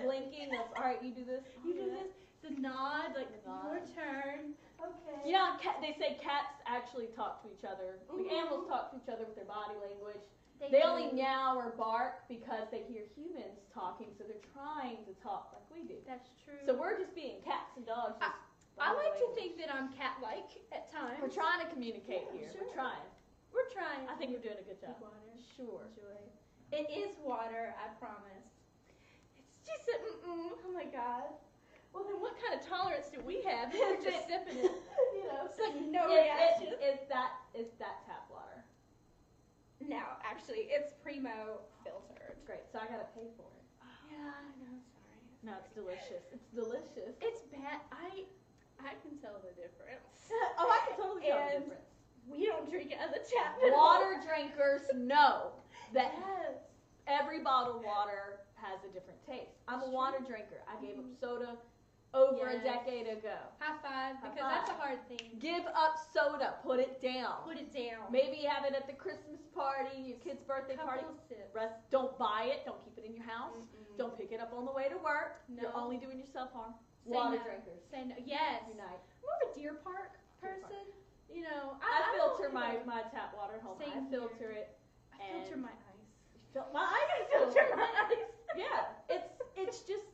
blinking. That's all right. You do this. You do this. The nod, like The nod. your turn. Okay. You know, they say cats actually talk to each other. Like, Mhm. animals talk to each other with their body language. They do. only meow or bark because they hear humans talking, so they're trying to talk like we do. That's true. So we're just being cats and dogs. Just I body like to language. think that I'm cat-like at times. We're trying to communicate Yeah, here. sure. We're trying. We're trying. I think we're doing a good job. Water. Sure. Enjoy. It is water, I promise. It's just a oh my god. Well then what kind of tolerance do we have if we're just sipping it? You know, It's like no reaction. It's that tap water. No, actually it's primo filtered. Great. So I gotta pay for it. Yeah, I know, sorry. No, it's delicious. It's delicious. It's bad. I can tell the difference. Oh, I can totally tell the And difference. We don't drink it as a tap. Water drinkers know that Yes. every bottled water has a different taste. I'm a It's water true. drinker. I gave up soda over a Yes. decade ago. High five, High because that's a five. hard thing. Give up soda. Put it down. Put it down. Maybe have it at the Christmas party, your kid's birthday party. Couple of sips. Don't buy it. Don't keep it in your house. Mm-mm. Don't pick it up on the way to work. You're No. only doing yourself harm. Say Water no. drinkers. Say no. Yes. Unite. I'm more of a deer park Deer person. park. You know, I don't, filter you my, know, my tap water at home. Same I filter it. I filter and- my ice. I filter my ice. Yeah. It's just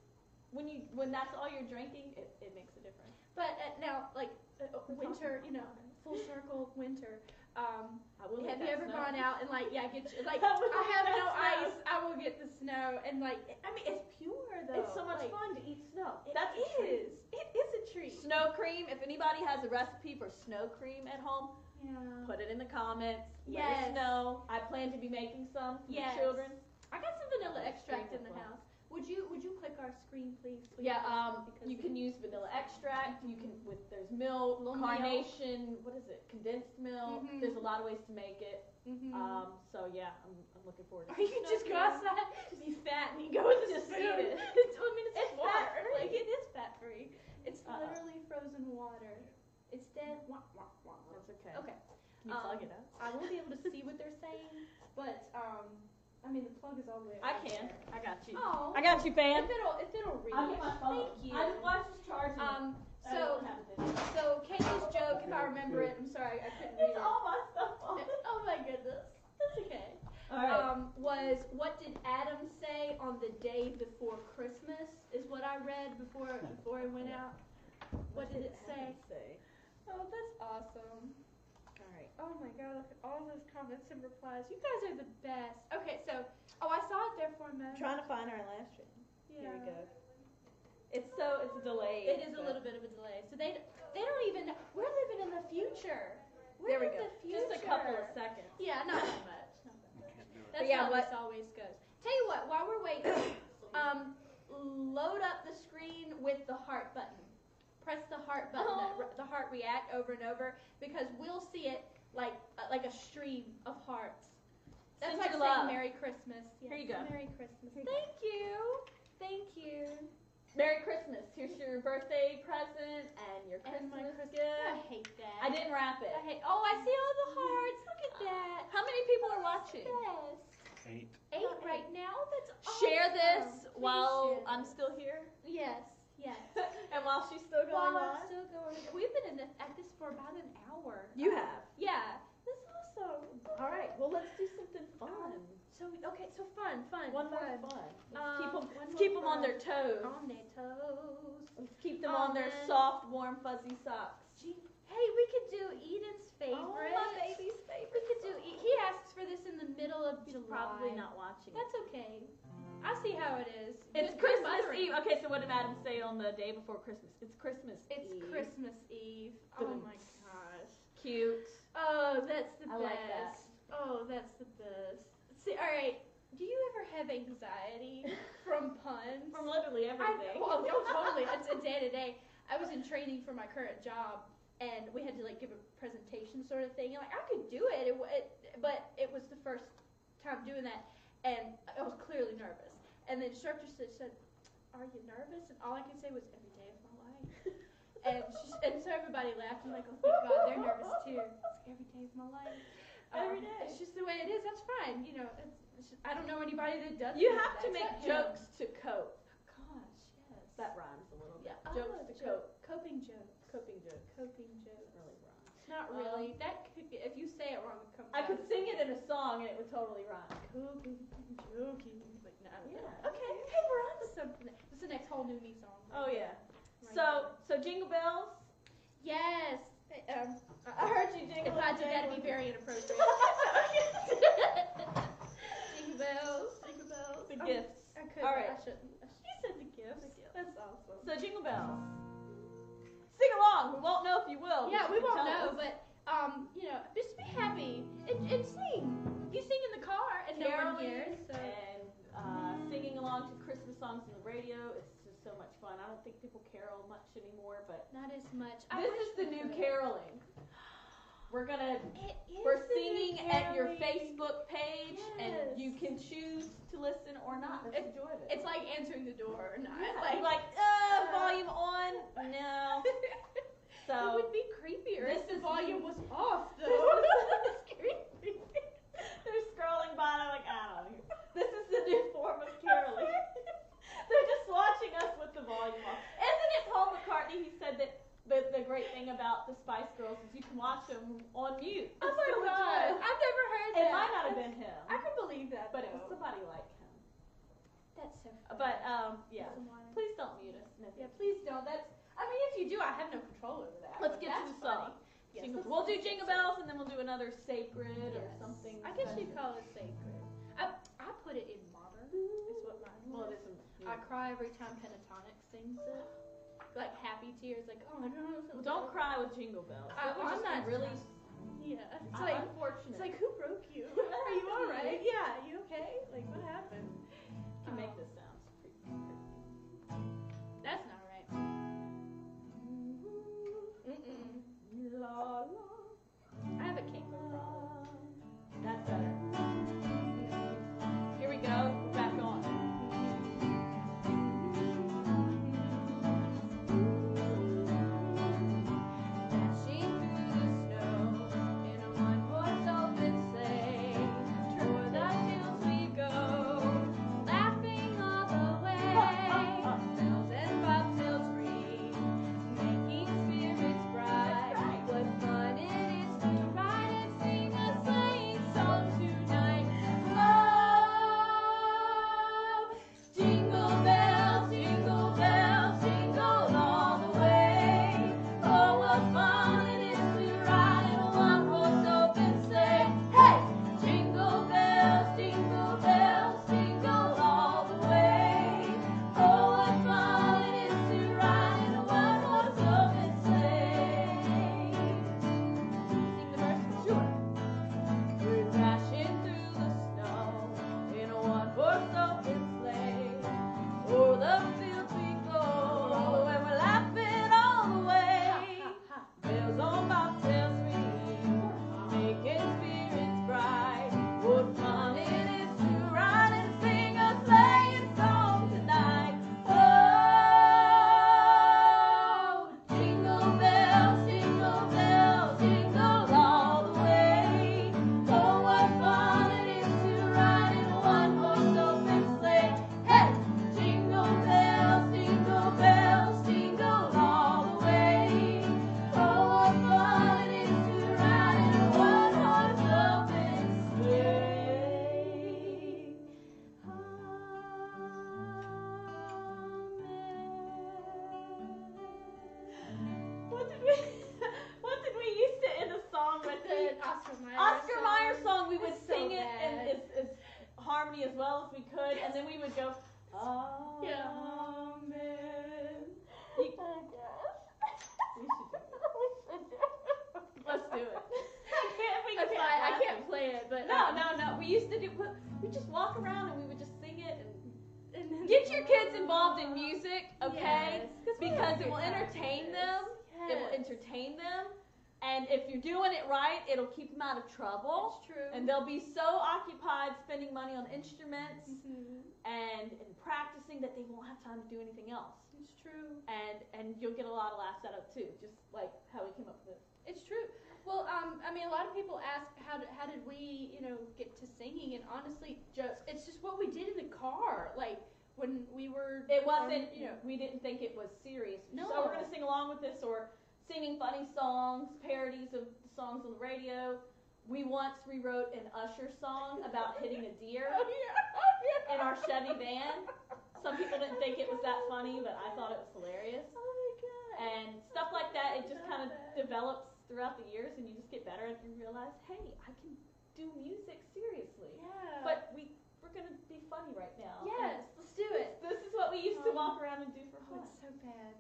when that's all you're drinking, it makes a difference. But now, like winter, you know, full circle winter. I will Have get you that ever snow. gone out and like get you, like I will I get have that no snow. ice, I will get the snow and like I mean it's pure though. It's so much like, fun to eat snow. It That's a treat. is. It is a treat. Snow cream. If anybody has a recipe for snow cream at home, Yeah. put it in the comments. Let Yes. us know. I plan to be making some for Yes. the children. I got some vanilla extract in the Fun. house. Would you click our screen please? Yeah, Because you can use vanilla extract. You can there's milk, Little carnation. What is it? Condensed milk. Mhm. There's a lot of ways to make it. Mhm. So yeah, I'm looking forward to. Or you some can just snow go cream. outside, be fat, and you go with the Just spoon. eat it. I mean, it's It's water. fat-free. Like it is fat free. It's Uh-uh. literally frozen water. It's dead. Wah, wah, wah. That's okay. Okay. Can you plug it up? I won't be able to see what they're saying, but I mean the plug is all the way. I over can. there. I got you. Oh. I got you, fam. If it'll read. I'll get my phone. Thank you. I just watched this charging. I So don't have a video. so Katie's joke, if I remember it, I'm sorry I couldn't read It's it. all my stuff on it. Oh my goodness, that's okay. All right. Was what did Adam say on the day before Christmas? Is what I read before I went out. What did it say? Oh, that's awesome. All right. Oh my god, look at all those comments and replies. You guys are the best. Okay, so I saw it there for a moment. Trying to find our live stream. Yeah. Here we go. It's delayed. It is a little bit of a delay. So they don't even know. We're living in the future. There we in go. the future. Just a couple of seconds. Yeah, not that much. Not that much. That's yeah, how what- this always goes. Tell you what, while we're waiting, load up the screen with the heart button. Press the heart button, the heart react over and over, because we'll see it like a stream of hearts. That's Send like your saying love. Merry Christmas. Here you go. Merry Christmas. Here you Thank you. Thank you. Merry Christmas. Here's your birthday present and your And my Christmas Christmas. I gift. hate that. I didn't wrap it. I hate. Oh, I see all the hearts. Look at that. How many people are watching? Yes. 8. 8 right now. That's awesome. Share this Please while share I'm this. still here. Yes. Yes. And while she's still going While I'm on. still going. We've been at this for about an hour. You have. Yeah. That's awesome. All right. Well, let's do something fun. So fun. One more fun. fun. One Let's more keep them on fun. their toes. On their toes. Let's keep them Oh, on their man. soft, warm, fuzzy socks. Gee, hey, we could do Eden's favorite. Oh, my baby's favorite. We could do. He asks for this in the middle of He's July. probably not watching. That's okay. I see how it is. It's Good Christmas mothering. Eve. Okay, so what did Adam say on the day before Christmas? It's Christmas It's Eve. Christmas Eve. Oh Boom. my gosh. Cute. Oh, that's the I best. like that. Oh, that's the best. See, all right. Do you ever have anxiety from puns? From literally everything. Oh, totally. It's a day to day. I was in training for my current job, and we had to like give a presentation sort of thing. And like I could do it, but it was the first time doing that, and I was clearly nervous. And the instructor said, "Are you nervous?" And all I could say was, "Every day of my life." and so everybody laughed. I'm like, "Oh, thank God, they're nervous too." It's like, every day of my life. Every day. It's just the way it is. That's fine. You know, it's just, I don't know anybody that does. You it. have to That's make not him. jokes to cope. God. Jokes to cope. Coping jokes. Coping joke. Coping jokes. Really wrong. Not really. That could be, if you say it wrong, it comes I out. could sing it in a song and it would totally rhyme. Coping joking. Like, no. Yeah. Okay, hey, we're on to something. This is the next whole new me song. Oh yeah. Right. So Jingle Bells. Yes. I heard you jingle. If I did that, it'd be very inappropriate. Jingle bells. Jingle bells. The gifts. I could, All but right. I shouldn't. You said the gifts. That's awesome. So Jingle Bells. Sing along. We won't know if you will. Yeah, but we you can won't tell know, us. but just be happy and sing. You sing in the car and no one hears. So. And singing along to Christmas songs on the radio. It's just so much fun. I don't think people carol much anymore, but Not as much. this is the new caroling. We're It singing at your caroling. Facebook page, and Yes. you can choose to listen or not. That's the joy of it. It's like answering the door or not. Yeah, like volume on. No. So it would be creepier this if the is volume new. was off, though. It's creepy. they're scrolling by. And I'm like, I don't know. This is the new form of caroling. They're just watching us with the volume off. Isn't it Paul McCartney? He said that the great thing about the Spice Girls is you can watch them on mute. Oh It's my so god, legit. I've never heard It that. might not have been him, I can believe that, but it was though. somebody like him. That's so funny. But yeah, Someone- please don't mute us. No, Yeah, please don't. I mean, if you do, I have no control over that. Let's but get to that's the song. funny. Yes, Jingle, let's we'll do listen Jingle to it. Bells, and then we'll do another sacred or Yes. something. I guess you'd special. call it sacred. I put it in modern. Is what mine was. Well, it isn't. I cry every time Pentatonic sings it. Like happy tears, like oh I don't know. Well, don't cry with Jingle Bells. That would I'm just be not really Yeah, it's like unfortunate. it's like who broke you? Are you all right? Yeah, you okay? Like what happened? You can make this sound creepy. That's not right. La, la, I have a kangaroo problem. that's better. Here we go. We're back on. Dashing through the snow in a one-horse open sleigh, o'er the hills we go, laughing all the way. Bells and bobtails ring, making spirits bright. What fun it is to ride and sing a sleighing song tonight! Oh, jingle bells, jingle all the way. Oh, what fun it is to ride in a one-horse open sleigh! Hey, jingle bells, jingle all the way. Oh, what fun it is to ride in a one-horse open sleigh! Sing the verse? Sure. We're dashing through the snow in a one-horse open sleigh. O'er the fields we go, and we're laughing all the way. Bells on bobtails ring, making spirits bright. What fun it is to ride and sing a sleighing song tonight! Oh, jingle bells, jingle all the way. Oh, what fun it is to ride in a one-horse open sleigh! Hey, jingle bells, jingle all the way. Oh, what fun it is to ride in a one-horse open sleigh! What did we used to end a song with? The Oscar Mayer Oscar song. Mayer song. We would It's so sing it in bad. as harmony as well as we could, and then we would go, Yeah. Amen. Oh, We should do it. Let's do it. We can Okay, stop I laughing. can't play it, but No. We used to do. We just walk around and we would just sing it and And then get your kids involved in music, okay? Yes, we have Because a it will good time entertain with them. this. It will entertain them. And if you're doing it right, it'll keep them out of trouble. It's true. And they'll be so occupied spending money on instruments Mhm. and practicing that they won't have time to do anything else. It's true. And you'll get a lot of laughs out of it too, just like how we came up with this. It's true. Well, I mean, a lot of people ask how did we, get to singing, and honestly, it's just what we did in the car. Like when we were. It wasn't, we didn't think it was serious. No. So we're going to sing along with this, or singing funny songs, parodies of songs on the radio. We once rewrote an Usher song about hitting a deer in our Chevy van. Some people didn't think it was that funny, but I thought it was hilarious. Oh my God. And stuff like that, it just kind of develops throughout the years, and you just get better and you realize, hey, I can do music seriously. Yeah. But we're going to be funny right now. Yes, let's do it. This is what we used to walk around and do for fun. It's so bad.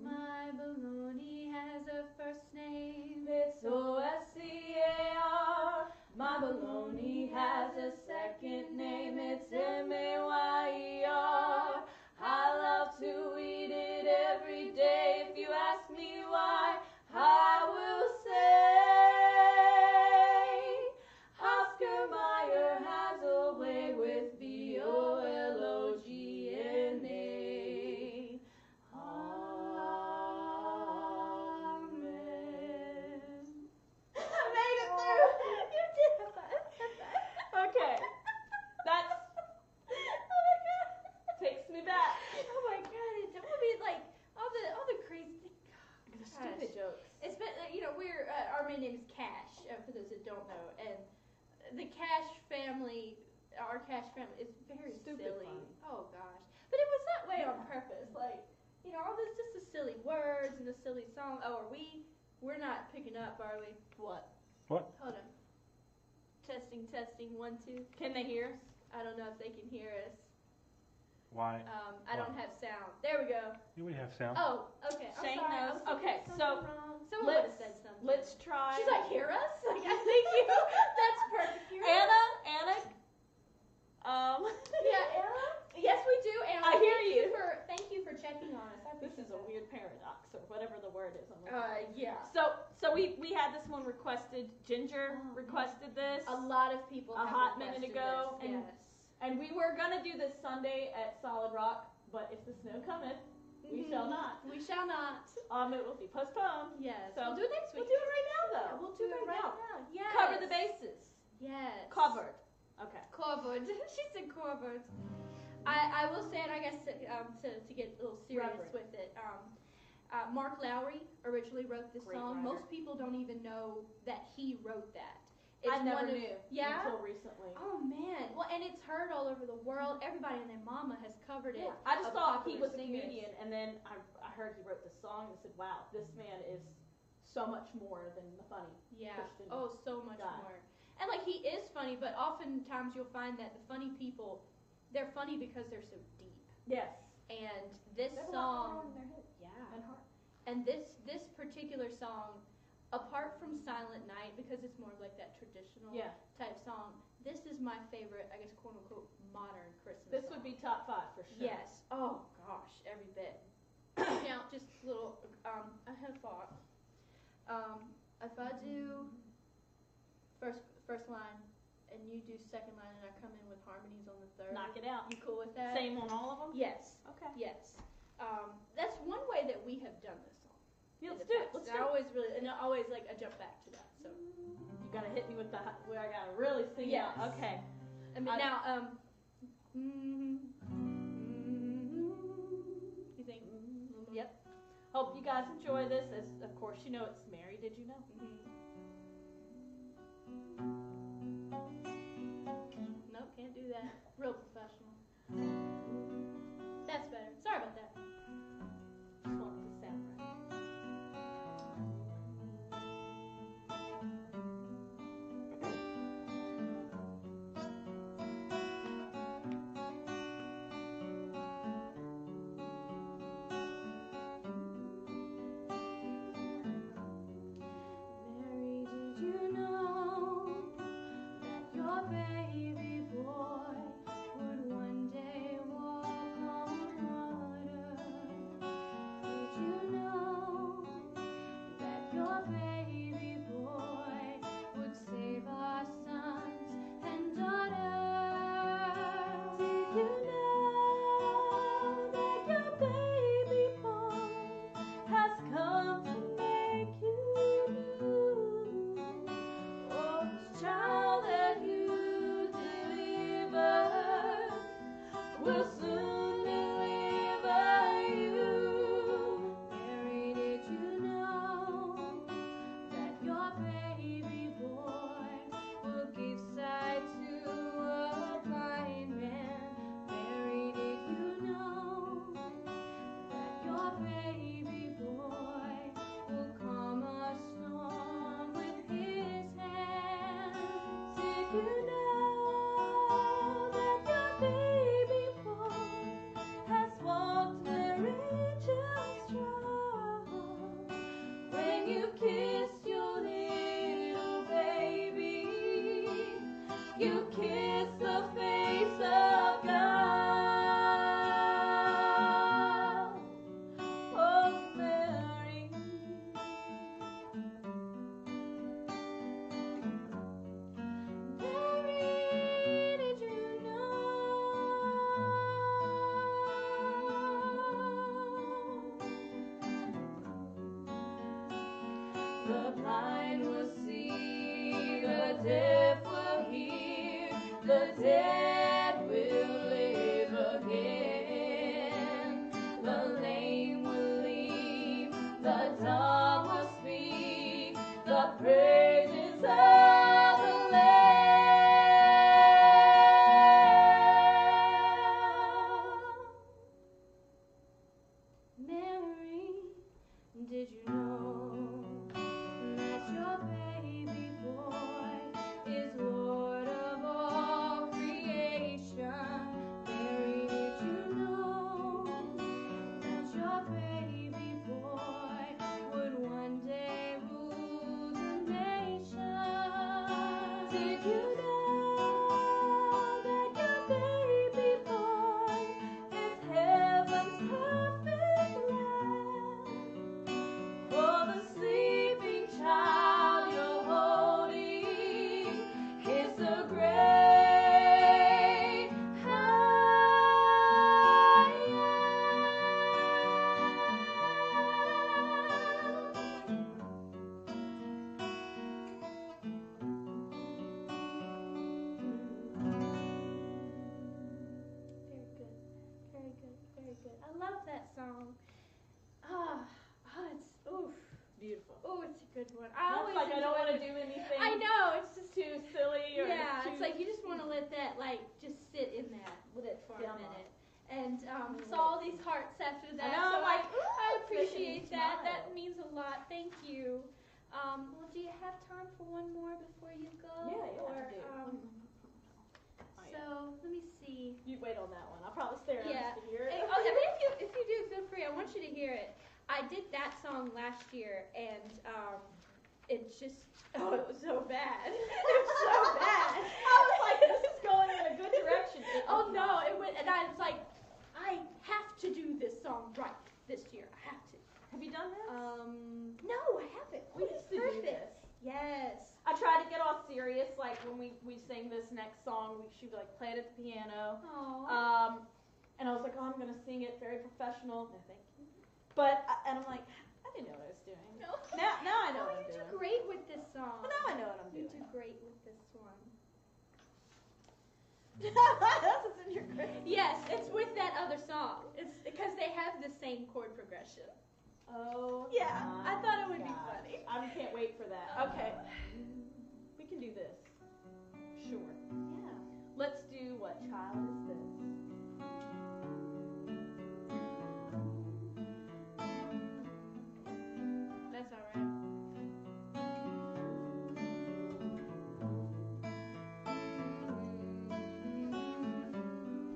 My baloney has a first name. It's O-S-C-A-R. My baloney has a second name. It's M-A-Y-E-R. I love to eat it every day. If you ask me why, I will say Oscar Mayer has a way with B-O-L-O-G-N-A. Amen. I made it through. You did that. Okay. That's takes me back. Oh my God! I mean, like all the crazy. The stupid jokes. It's been, we're our main name is Cash, for those that don't know, and the Cash family, our Cash family, is very Stupid silly. funny. Oh gosh, but it was that way on purpose. Like, all this just the silly words and the silly song. Oh, we're not picking up, are we? What? What? Hold on. Testing, 1, 2. Can they hear us? I don't know if they can hear us. Why? I don't have sound. There we go. You would have sound. Oh, okay. I'm Shane sorry. I knows. was thinking Okay, so something wrong. Someone would have said something. Let's try. She's like, hear us? Like, I think you. That's perfect. Hear us? Anna. Yeah, Anna. Yes, we do, Anna. I hear you. Thank you for checking on us. This is a weird paradox, or whatever the word is. Yeah. So we had this one requested. Ginger requested this. A lot of people. A have hot minute requested ago, this, and- yes. And we were gonna do this Sunday at Solid Rock, but if the snow cometh, we shall not. We shall not. It will be postponed. Yes. So we'll do it next We'll week. do it right now, though. We'll do it right now. Yes. Cover the bases. Yes. Covered. Okay. Covered. She said covered. I will say, and I guess to get a little serious Reverend. with it, Mark Lowry originally wrote this Great song. writer. Most people don't even know that he wrote that. I never one of- knew Yeah? until recently. Oh man. Well, and it's heard all over the world. Everybody and their mama has covered it. I just of thought he popular was a singers. comedian, and then I heard he wrote the song and said, wow, this man is so much more than the funny Yeah. Christian Oh, so much guy. more. And like he is funny, but oftentimes you'll find that the funny people, they're funny because they're so deep. Yes. And this They have a lot going on song, in their head yeah. and heart. And this particular song, apart from Silent Night, because it's more of like that traditional Yeah. type song, this is my favorite, I guess, quote unquote, modern Christmas This song. would be top 5 for sure. Yes. Oh gosh, every bit. Now, just a little. I had a thought. If I do first line and you do second line, and I come in with harmonies on the third, Knock it out. you cool with that? Same on all of them? Yes. Okay. Yes. That's one way that we have done this song. Yeah, in let's the do it. past. Let's And do I it. always really, and I always like I jump back to that. So. You gotta hit me with the where I gotta really sing Yes. out. Okay. I mean, now, you think? Yep. Hope you guys enjoy this. As of course you know it's Mary. Did you know? Nope, can't do that. Real professional. That's better. Sorry about that. Just want it to sound right. Mary, did you know that your baby boy would one day walk on water? Did you know that your baby boy would save our sons and daughters? Did you know that your baby boy has come to make you new? Oh, this child that you delivered will soon The blind will see, the deaf will hear, the dead will live again. The lame will leap, the dumb will speak, the praises of the Lamb. Mary, did you know that your baby boy is Lord of all creation? Mary, did you know that your baby boy would one day rule the nation? Did you know that your baby boy is heaven's perfect lamb? For the sleeping child you're holding is the great I Very good. Very good. Very good. I love that song. It's oof. Beautiful. Oh, it's a good one. I That's always like I don't enjoy want to it. do anything I know, it's just too silly or yeah, too it's like you just want to let that like just sit in that with it for Yeah. a minute. And saw all these hearts after that. I know, so I'm like, I ooh, appreciate it's making me that. smile. That means a lot. Thank you. Well, do you have time for one more before you go? Yeah, Or, I do. Oh, so let me see. You wait on that one. I'll probably stare at Yeah. just to hear it. I mean, if you do, feel free. I want you to hear it. I did that song last year, and it's just it was so bad. It was so bad. I was like, this is going in a good direction. Oh no, it went, and I was like, I have to do this song right this year. I have to. Have you done this? No, I haven't. We used to do this. Yes. I tried to get all serious, like when we sing this next song, she would like play it at the piano. Aww. And I was like, oh, I'm gonna sing it very professional. No, thank you. But and I'm like, I didn't know what I was doing. No. Now I know what I'm you doing. do great with this song. Well, now I know what I'm You doing. do great with this one. That's what's in your grade. Yes, it's with that other song. It's because they have the same chord progression. Oh. Yeah, my I thought it would be gosh. funny. I can't wait for that. Okay. We can do this. Sure. Yeah. Let's do What Child Is This? That's all right.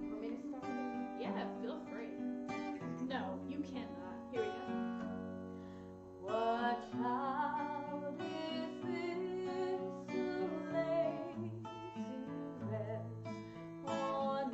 Want me to start? Yeah, feel free. No, you cannot. Here we go. What child is this who lays to rest on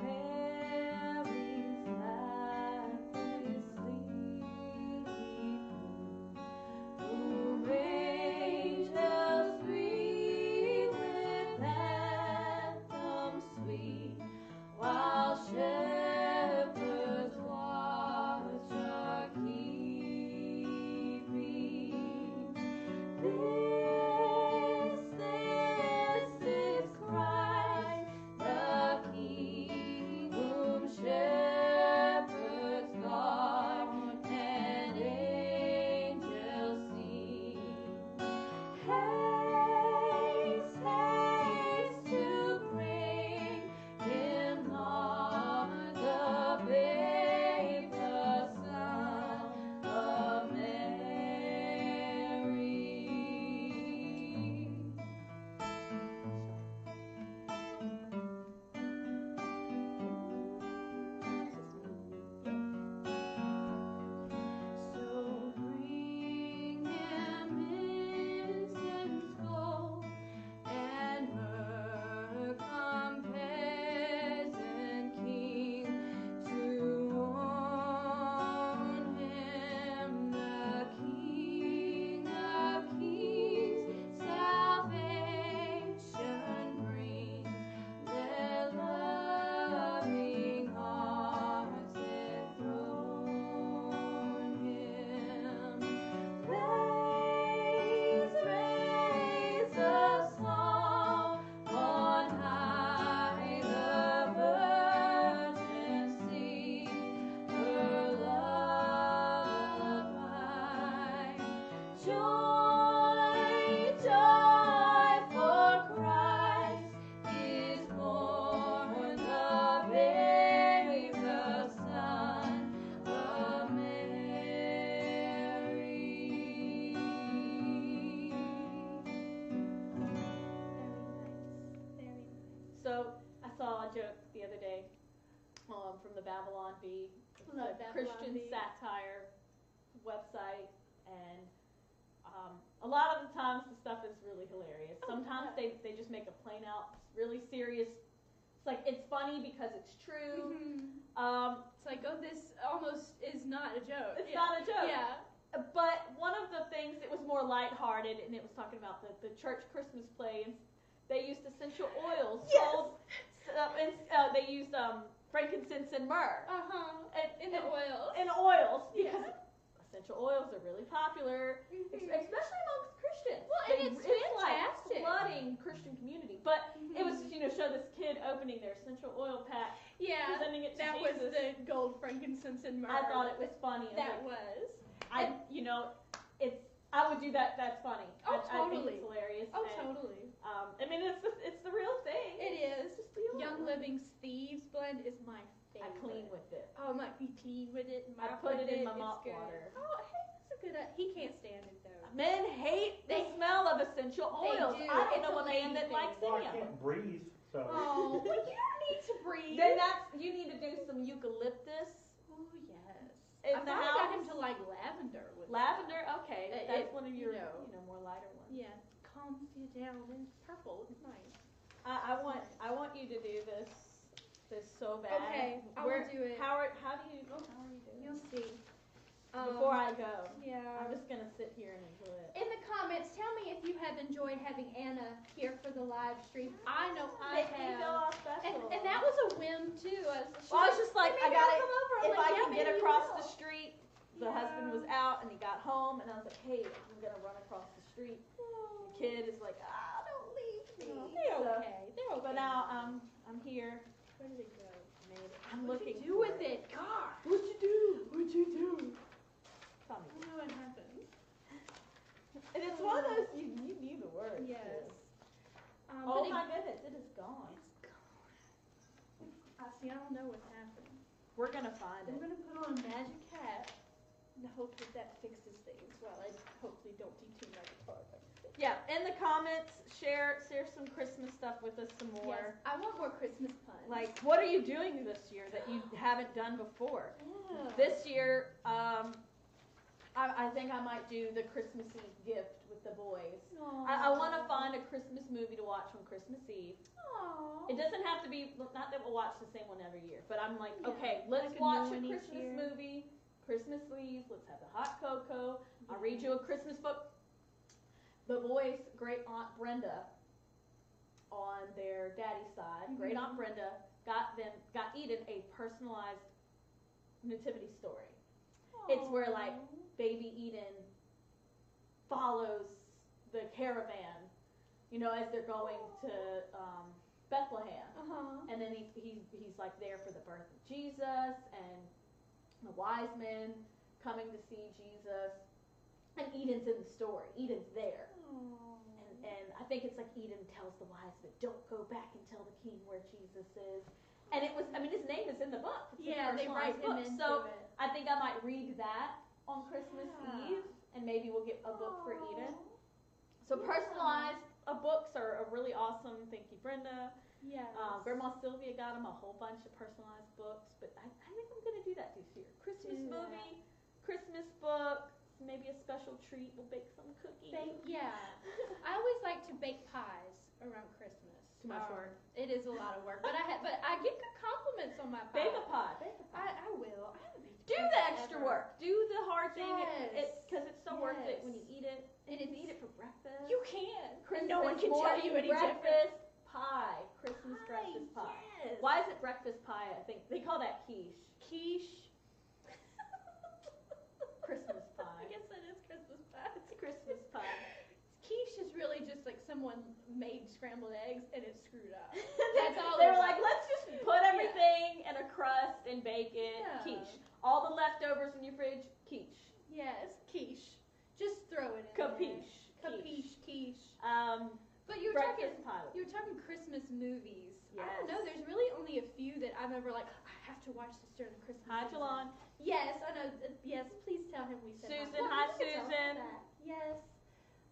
Joy, joy, for Christ is born, the babe, the Son of Mary. Very nice. So I saw a joke the other day from the Babylon Bee. It's Love a Babylon Christian Bee. satire website, and a lot of the times the stuff is really hilarious. Sometimes they just make a plain out really serious. It's like it's funny because it's true. It's like, oh, this almost is not a joke. It's not a joke. Yeah. But one of the things, it was more lighthearted, and it was talking about the church Christmas play, and they used essential oils. Yes. They used frankincense and myrrh. In the oils. And oils, Yeah. because essential oils are really popular, especially amongst Christians. Well, and it's fantastic. Like flooding Christian community. But it was, show this kid opening their essential oil pack, Yeah. presenting it to That Jesus. was the gold, frankincense, and myrrh. I thought it was funny. That was. I would do that. That's funny. Oh, I think totally. it's hilarious. Oh, and, totally. It's the real thing. It is. It's just the oil. Young Living's Thieves blend is my favorite. I clean with it. Oh, my, you clean with it. I mop put with it in my it's mop good. water. Oh, hey, that's a good. He can't stand it though. Men hate the smell of essential They oils. do. I don't It's know a a man lady that thing. likes Well, any I of them. can't breathe, so. Oh, well, you don't need to breathe. Then you need to do some eucalyptus Oh yes. in I the finally house. got him to like lavender. With Lavender, okay, that's It- one of your you know. more lighter ones. Yeah, calms you down. And purple is nice. I want you to do this so bad. Okay, I will do it. How are you doing? You'll see. Before I go, Yeah. I'm just gonna sit here and enjoy it. In the comments, tell me if you have enjoyed having Anna here for the live stream. I know I Make me feel have. all special. And that was a whim too. I was just like, "Hey, I maybe got I'll it. come over." I'm If like, I "Yeah, can get maybe you across will." the street, the Yeah. husband was out and he got home, and I was like, hey, I'm gonna run across the street. The kid is like, don't leave me. Oh, they're So- okay. They're okay. But now I'm here. Where did it go? I'm What'd looking you do for with it? God. What'd you do? Tell I me. don't know what happened. And it's one of those you knew the words. Yes. too. But My goodness, it is gone. I see. I don't know what happened. We're gonna find I'm it. gonna put on a magic hat and hope that fixes things. Well, I hopefully don't detune my guitar. Yeah, in the comments, share some Christmas stuff with us some more. Yes, I want more Christmas puns. Like, what are you doing this year that you haven't done before? Yeah. This year, I think I might do the Christmas Eve gift with the boys. I want to find a Christmas movie to watch on Christmas Eve. Aww. It doesn't have to be, not that we'll watch the same one every year, but I'm like, Yeah, okay, let's like a watch new a one each Christmas year. movie, Christmas Eve, let's have the hot cocoa, I'll read you a Christmas book. The boys' great aunt Brenda, on their daddy's side, great aunt Brenda, got Eden a personalized nativity story. It's where like baby Eden follows the caravan, as they're going to Bethlehem, and then he's like there for the birth of Jesus and the wise men coming to see Jesus, and Eden's in the story. Eden's there. And I think it's like Eden tells the wise men, don't go back and tell the king where Jesus is. And his name is in the book. It's a They write personalized him book. into So it. I think I might read that on Christmas Eve, and maybe we'll get a book for Eden. So personalized books are really awesome. Thank you, Brenda. Yes. Grandma Sylvia got him a whole bunch of personalized books, but I think I'm going to do that this year. Christmas Do that. movie, Christmas book, maybe a special treat. We'll bake some cookies. I always like to bake pies around Christmas. Too much work. It is a lot of work, but I get good compliments on my Bake pie. a pie. Bake a pie. I will. I haven't baked Do pies the extra ever. work. Do the hard thing. Yes. Because it's so worth it when you Yes. eat it. And You it's- can eat it for breakfast. You can. Christmas And no one can tell morning you any breakfast different. pie. Christmas breakfast pie. Yes. Why is it breakfast pie? I think they call that quiche. Quiche. Christmas I pie. guess that is Christmas pie. It's Christmas pie. Quiche is really just like someone made scrambled eggs and it's screwed up. That's all They it were is. like, let's just put everything in a crust and bake it. Yeah. Quiche. All the leftovers in your fridge, quiche. Yes, quiche. Just throw it in. Kaboom. talking Christmas movies, I don't Yes. know. There's really only a few that I'm ever like, I have to watch this during the Christmas Hi, season. Jalon. Yes, I know. Yes, please tell him we said Susan, hi. hi, Susan. Yes.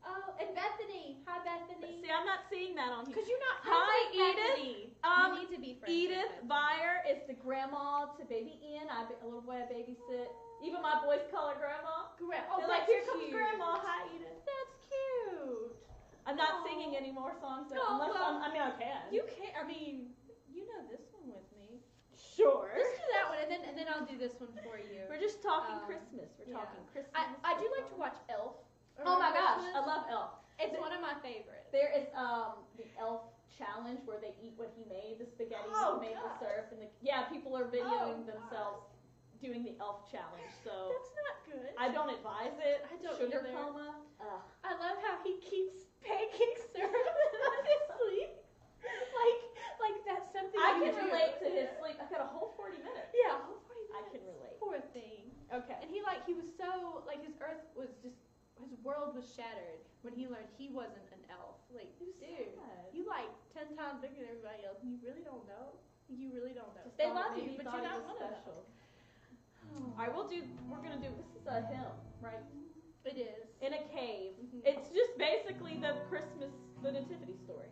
Oh, and Bethany. Hi, Bethany. See, I'm not seeing that on here. Because you're not Hi, friends with Edith. Bethany. Um, You need to be friends Edith with Bethany. Byer is the grandma to baby Ian. A little boy I babysit. Even my boys call her grandma. Oh, They're that's like, here comes cute. grandma. Hi, Edith. That's cute. I'm not Aw. singing any more songs No, unless well, I mean, I can. You can't. I mean, you know this one with me. Sure. Let's do that one, and then I'll do this one for you. We're just talking Um, Christmas. We're yeah. talking Christmas. I do like to watch Elf. Oh my around gosh, Christmas. I love Elf. It's one of my favorites. There is the Elf challenge where they eat what he made, the spaghetti Oh, with maple gosh. syrup, and people are videoing Oh, themselves doing the Elf challenge. So That's not good. I don't advise it. I don't Sugar either. coma. Ugh. I love how he keeps pancake syrup on his sleep. Like that's something I you can do. relate to his sleep. I've got a whole 40 minutes. Yeah, whole 40 minutes. I can relate. Poor thing. Okay. And he was so like his world was shattered when he learned he wasn't an elf. Like, dude, sad. you like 10 times bigger than everybody else, and you really don't know. You really don't know. Just They thought love maybe you, but thought you're he not was one of special. them. All right, we're gonna do. This is a hymn, right? It is. In a cave. Mhm. It's just basically the nativity story.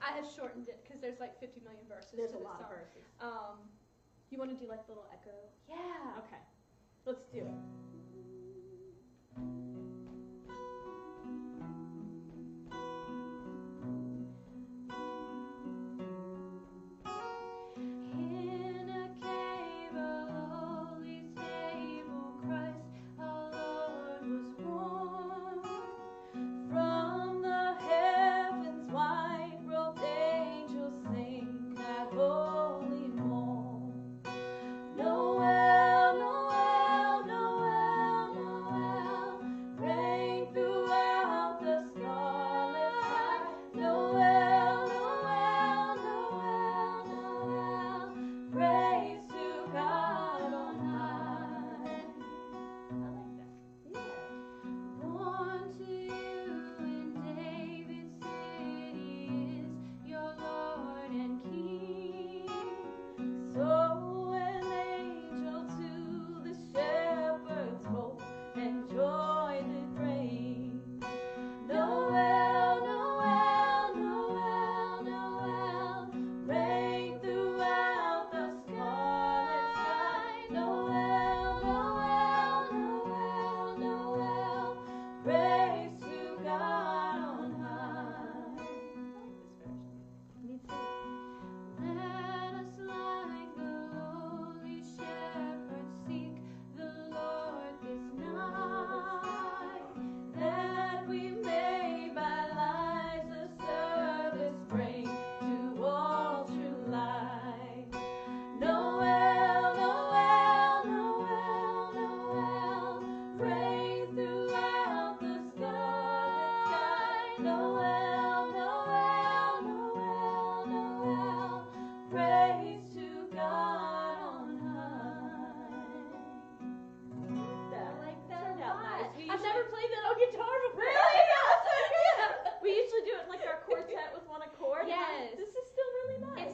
I have shortened it because there's like 50 million verses. There's to a this lot of song. verses. Um, You want to do like a little echo? yeah. Okay. Let's do it. In a cave, a lowly stable, Christ our Lord was born. From the heavens white robed angels sing that holy morn. Noel, Noel, Noel, Noel, ring throughout the starlit sky. Noel, Noel, Noel, Noel, praise to God on high. I like that. Yeah. Born to you in David's city is your Lord and King. So an angel to the shepherds spoke, and joy did bring. Noel, Noel, Noel, Noel, ring throughout the scarlet sky. Noel, Noel, Noel, Noel, praise to God on high. Me too. Let us like the lowly shepherds seek the Lord this night, That we may by lives of service bring to all true light. Noel, Noel, Noel, Noel, ring throughout the scarlet sky. Noel, Noel, Noel, Noel, praise to God on high. I like that Turned a out lot. nice. We I've usually- never played that on guitar before. Really? Yeah. We usually do it in like our quartet with one accord. Yes. This is still really nice.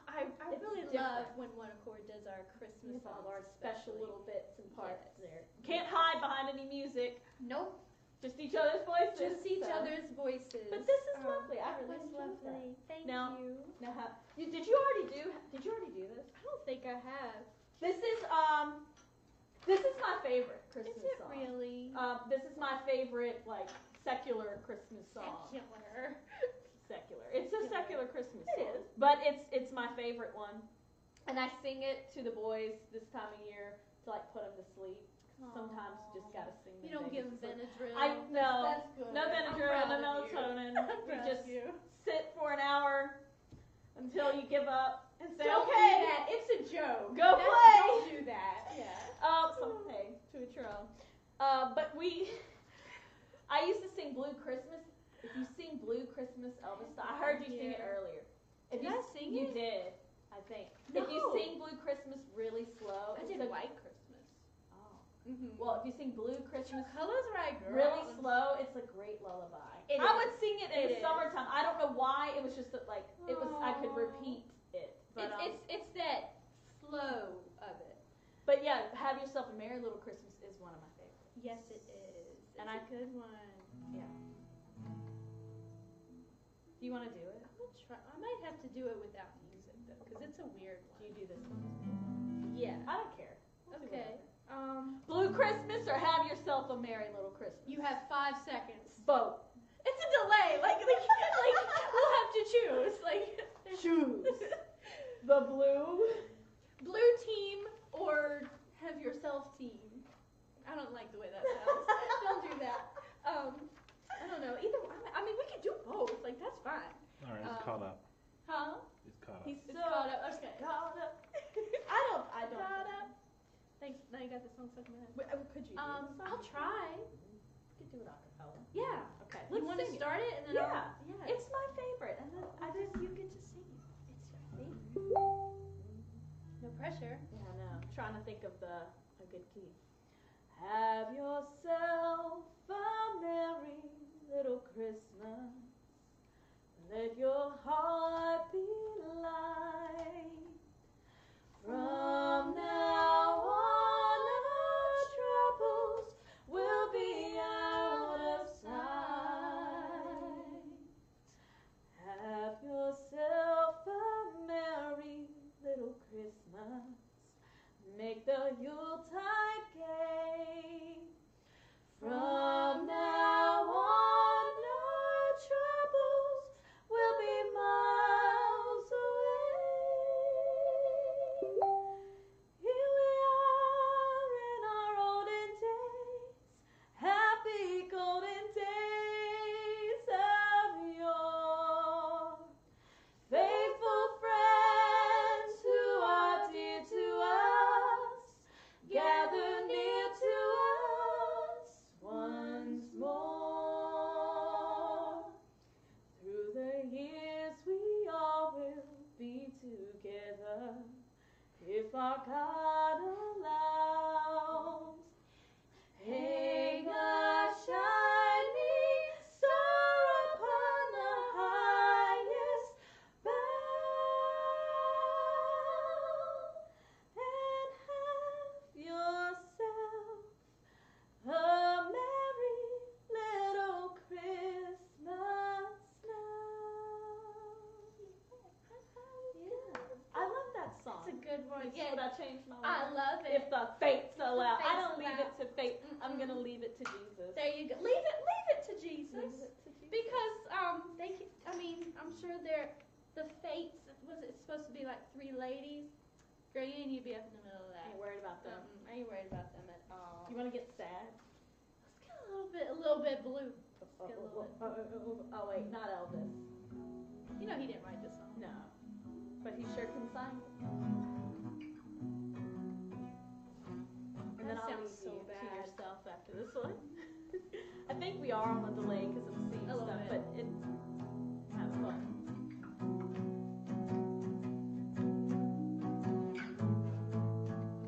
I It's really different. love when one accord does our Christmas With all songs. our special especially. little bits and parts Yes. there. Can't hide behind any music. Nope. Just each other's voices. Just each so. other's voices. But this is Oh, lovely. I that really was enjoyed that. lovely. Thank Now- you. Now, did you already do this? I don't think I have. This is my favorite Christmas Is it song. really? This is my favorite like secular Christmas song. Secular. Secular. It's a secular Christmas It song. is. But it's my favorite one. And I sing it to the boys this time of year to like put them to sleep. Sometimes you just gotta sing You them don't give them babies to sleep. Benadryl. I know. That's good. No I'm Benadryl, proud no of you. melatonin. I'm We proud just of you. sit for an hour until you give up and say, Don't okay, do that. It's a joke. go That's- play. Don't do that. Yeah. Hey, to each your own. But I used to sing Blue Christmas. If you sing Blue Christmas Elvis, I heard you sing it Yeah. earlier. If Did you I sing You it? did, I think. No. If you sing Blue Christmas really slow, I it's did a- White Christmas. Oh. Mm-hmm. Well, if you sing Blue Christmas Colors Right, girl. really slow, it's a great lullaby. I would sing it in the summertime. I don't know why. It was just that, like, it was. I could repeat it. But, it's that flow of it. But yeah, Have Yourself a Merry Little Christmas is one of my favorites. Yes, it is. And It's a good one. Yeah. Do you want to do it? I'm gonna try. I might have to do it without music though, because it's a weird one. Do you do this? Yeah. I don't care. We'll do Okay. Blue Christmas or Have Yourself a Merry Little Christmas? You have 5 seconds. Both. It's a delay. Like we'll have to choose. Like Choose. The blue. blue team or Have Yourself team. I don't like the way that sounds. Don't do that. I don't know. Either. I mean, we could do both. Like that's fine. All right, it's caught up. Huh? It's caught up. He's It's so caught up. Okay. caught up. I don't. Caught up. Thanks. Now you got the song stuck in my head. Could you do the song? I'll try. You could do it a cappella. Yeah. Okay. You let's want to sing it. start it and then Yeah. yeah. It's my favorite, and then you get to sing it. It's your favorite. No pressure. Yeah, I know. I'm trying to think of a good key. Have yourself a merry little Christmas. Let your heart be light. From now on, our troubles will be out of sight. Have yourself a merry little Christmas. Make the Yuletide gay. From now on, our troubles will be miles away. Here we are in our olden days, happy golden days of yore. Faithful friends who are dear to us, gather near to us once more. Through the years we all will be together, if our God allows. Hang a shining star upon the highest bough, and have yourself a merry little Christmas now. Yeah, I love that song. It's a good one. Yeah, would I change my I mind? love it. If the fates allow. fates I don't leave allow. it to fate. I'm Mm-mm. gonna leave it to Jesus. There you go. Leave it to Jesus. Leave it to Jesus. Because I'm sure the fates. Was it supposed to be like 3 ladies? Girl, you ain't need to be up in the middle of I that. ain't worried about them. I ain't worried about them at all. You wanna get sad? Let's get a little bit blue. Let's get a little bit. Oh wait, not Elvis. You know he didn't write this song. No, but he sure can sing it. And then That I'll sounds leave so you to bad. yourself after this one. I think we are on a delay because of the scene A little stuff, bit. but it's kind of fun.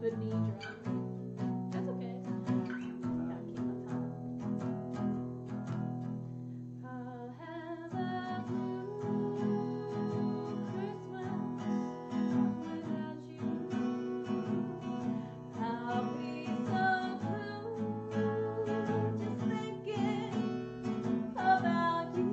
The knee drum. That's okay. Gotta keep my time. I'll have a blue Christmas without you. I'll be so blue just thinking about you.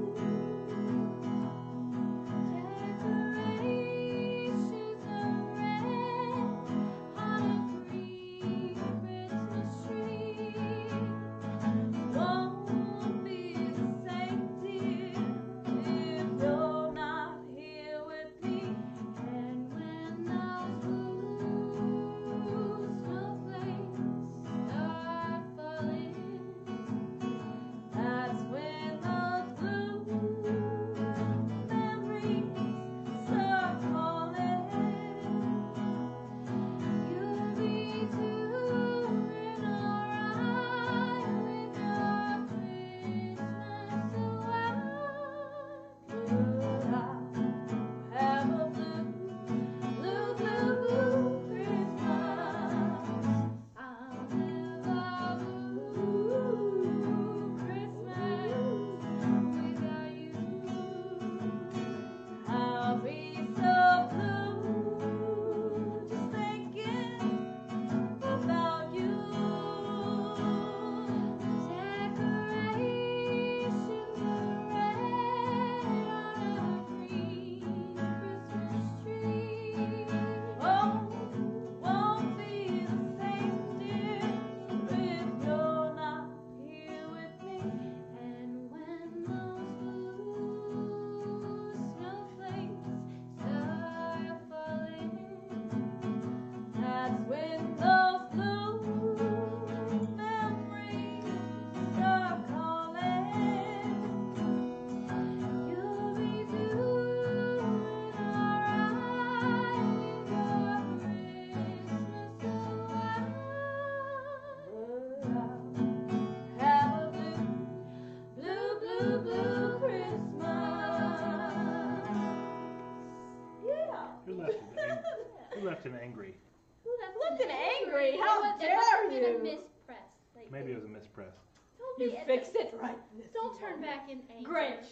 Maybe it was a mispress. Don't You be fix it right. Don't turn back in anger. Grinch.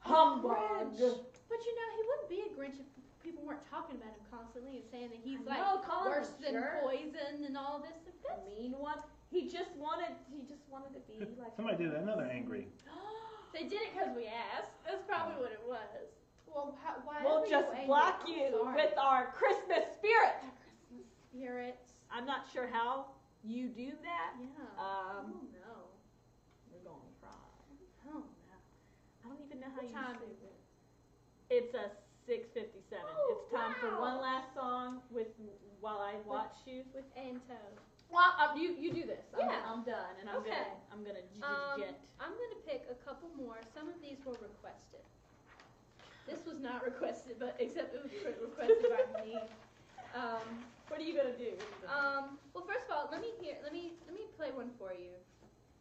Humbug. Grinch. But you know, he wouldn't be a Grinch if people weren't talking about him constantly and saying that he's I know, Colin's worse a than jerk. poison and all this. The mean one. He just wanted to be like. Somebody did another angry. They did it because we asked. That's probably what it was. Well, why? We'll are just angry? block I'm you sorry. with our Christmas spirit. Christmas spirits. I'm not sure how you do that. Yeah. I don't know. We're gonna try. I don't know. I don't even know how What you time say is it? It's a 6:57. Oh, It's time for wow. one last song while I watch you. With Anto. Well, you do this. Yeah. I'm done, and I'm Okay. gonna jet. I'm gonna pick a couple more. Some of these were requested. This was not requested, but except it was requested by me. What are you gonna do? Well, first of all, let me play one for you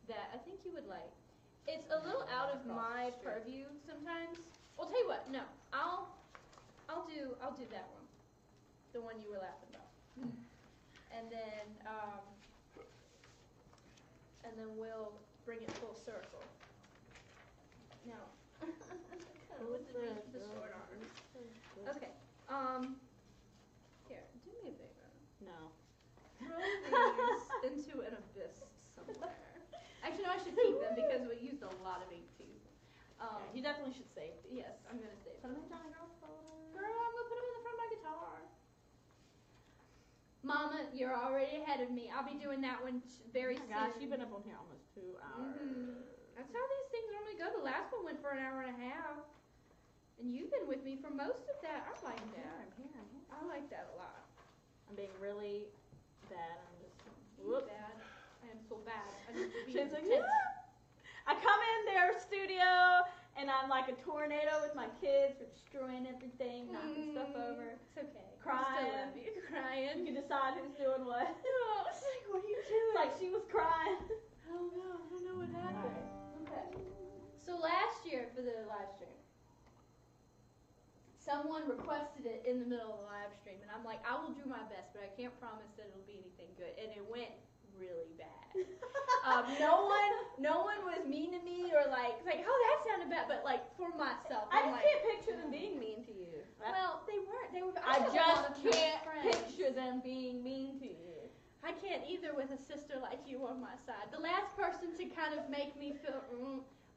that I think you would like. It's a little out of my purview sometimes. Well, tell you what, no, I'll do that one, the one you were laughing about, and then we'll bring it full circle. No. With the short arms. Okay. Here, do me a favor. No. Throw these into an abyss somewhere. Actually, no, I should keep them because we used a lot of ink too. You definitely should save these. Yes, I'm gonna save Put them. them in Johnny Girl's photo. Girl, I'm gonna put them in the front of my guitar. Mama, you're already ahead of me. I'll be doing that one very soon. Gosh, you've been up on here almost 2 hours. That's how these things normally go. The last one went for an hour and a half. And you've been with me for most of that. I like that. I'm here. I like that a lot. I'm being really bad. I'm just. Whoop. Bad. I am so bad. I need to be She's like, intense. I come in their studio and I'm like a tornado with my kids. We're destroying everything, knocking stuff over. It's okay. Crying. I still love you. Crying. You can decide who's doing what. No, it's like, what are you doing? It's like she was crying. I don't know what happened. Okay. So last year for the live stream, someone requested it in the middle of the live stream, and I'm like, I will do my best, but I can't promise that it'll be anything good. And it went really bad. No one was mean to me or like, oh, that sounded bad, but like for myself, I I'm just like, can't picture them being mean to you. well, they weren't. They were. I have a lot just of nice can't friends. picture them being mean to you. I can't either with a sister like you on my side. The last person to kind of make me feel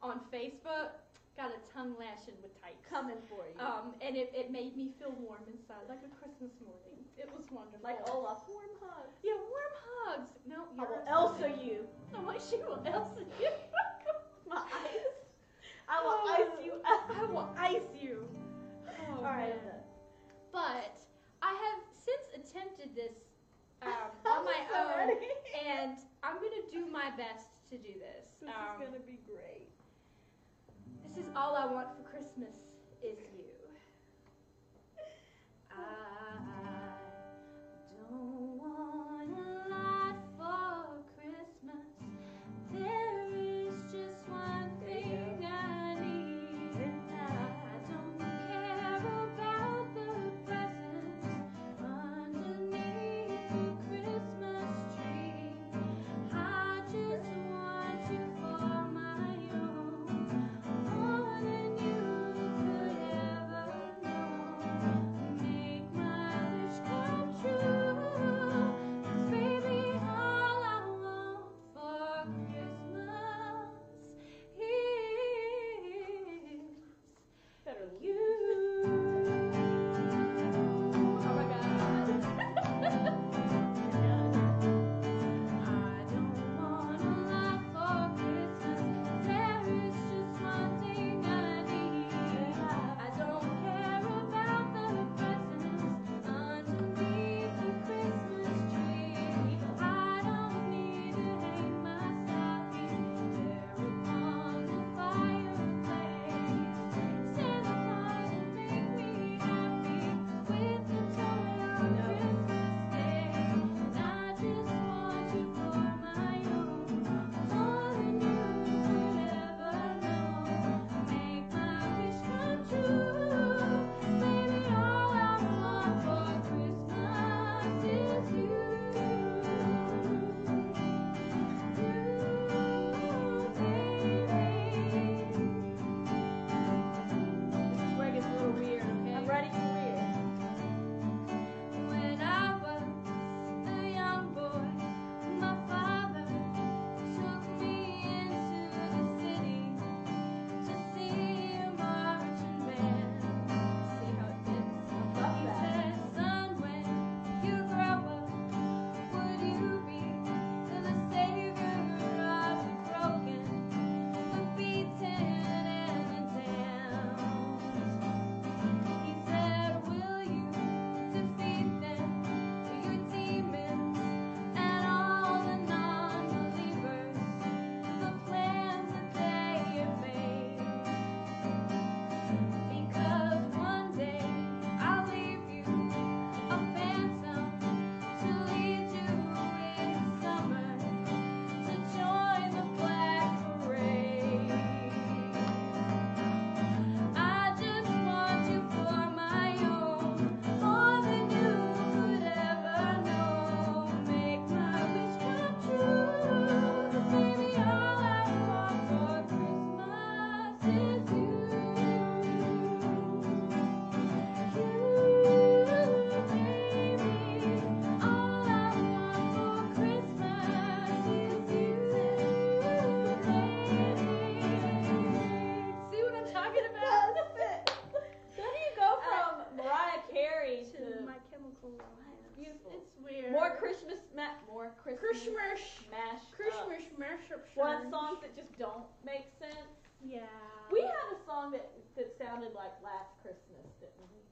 on Facebook got a tongue lashing with types. Coming for you. And it made me feel warm inside, like a Christmas morning. It was wonderful. Like Olaf, warm hugs. Yeah, warm hugs. No, I you're will Elsa you. I'm like, she will Elsa you. My eyes. I will ice you up. I will ice you. Oh, All right. man. But I have since attempted this on my own, and I'm gonna do my best to do this. This is gonna be great. This is all I want for Christmas is you. I don't want a lot for Christmas. There is just one thing I need, and I don't care about the presents underneath the Christmas tree. I just want you for my own, more than you could ever know. Make my wish come true. What songs that just don't make sense? Yeah. We had a song that sounded like Last Christmas, didn't we?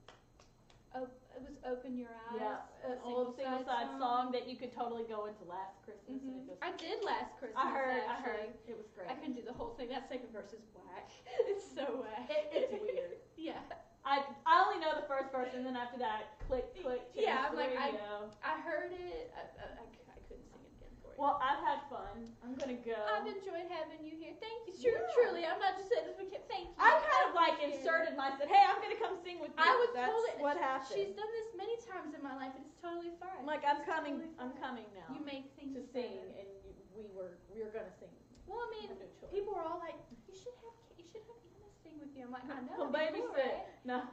Oh, it was Open Your Eyes. Yeah, an old single side song that you could totally go into Last Christmas. And it just, I did Last Christmas. I heard. Actually. It was great. I couldn't do the whole thing. That second verse is whack. It's so whack. It's weird. Yeah. I only know the first verse, and then after that, click, change Yeah, I'm the like, radio. I heard it. I couldn't sing it again for you. Well, I've had fun. I'm gonna go. I've enjoyed having you here. Thank you. Yeah. Truly, I'm not just saying this. Thank you. I kind of like inserted myself. Hey, I'm gonna come sing with you. I was That's totally. what happened. She's done this many times in my life, and it's totally fine. I'm like, I'm coming. Totally I'm fine. coming now. You make things to sing, better. and we were gonna sing. Well, I mean, No choice. people were all like, you should have Anna sing with you. I'm like, I know. Come it'd be cool, babysit. right? No.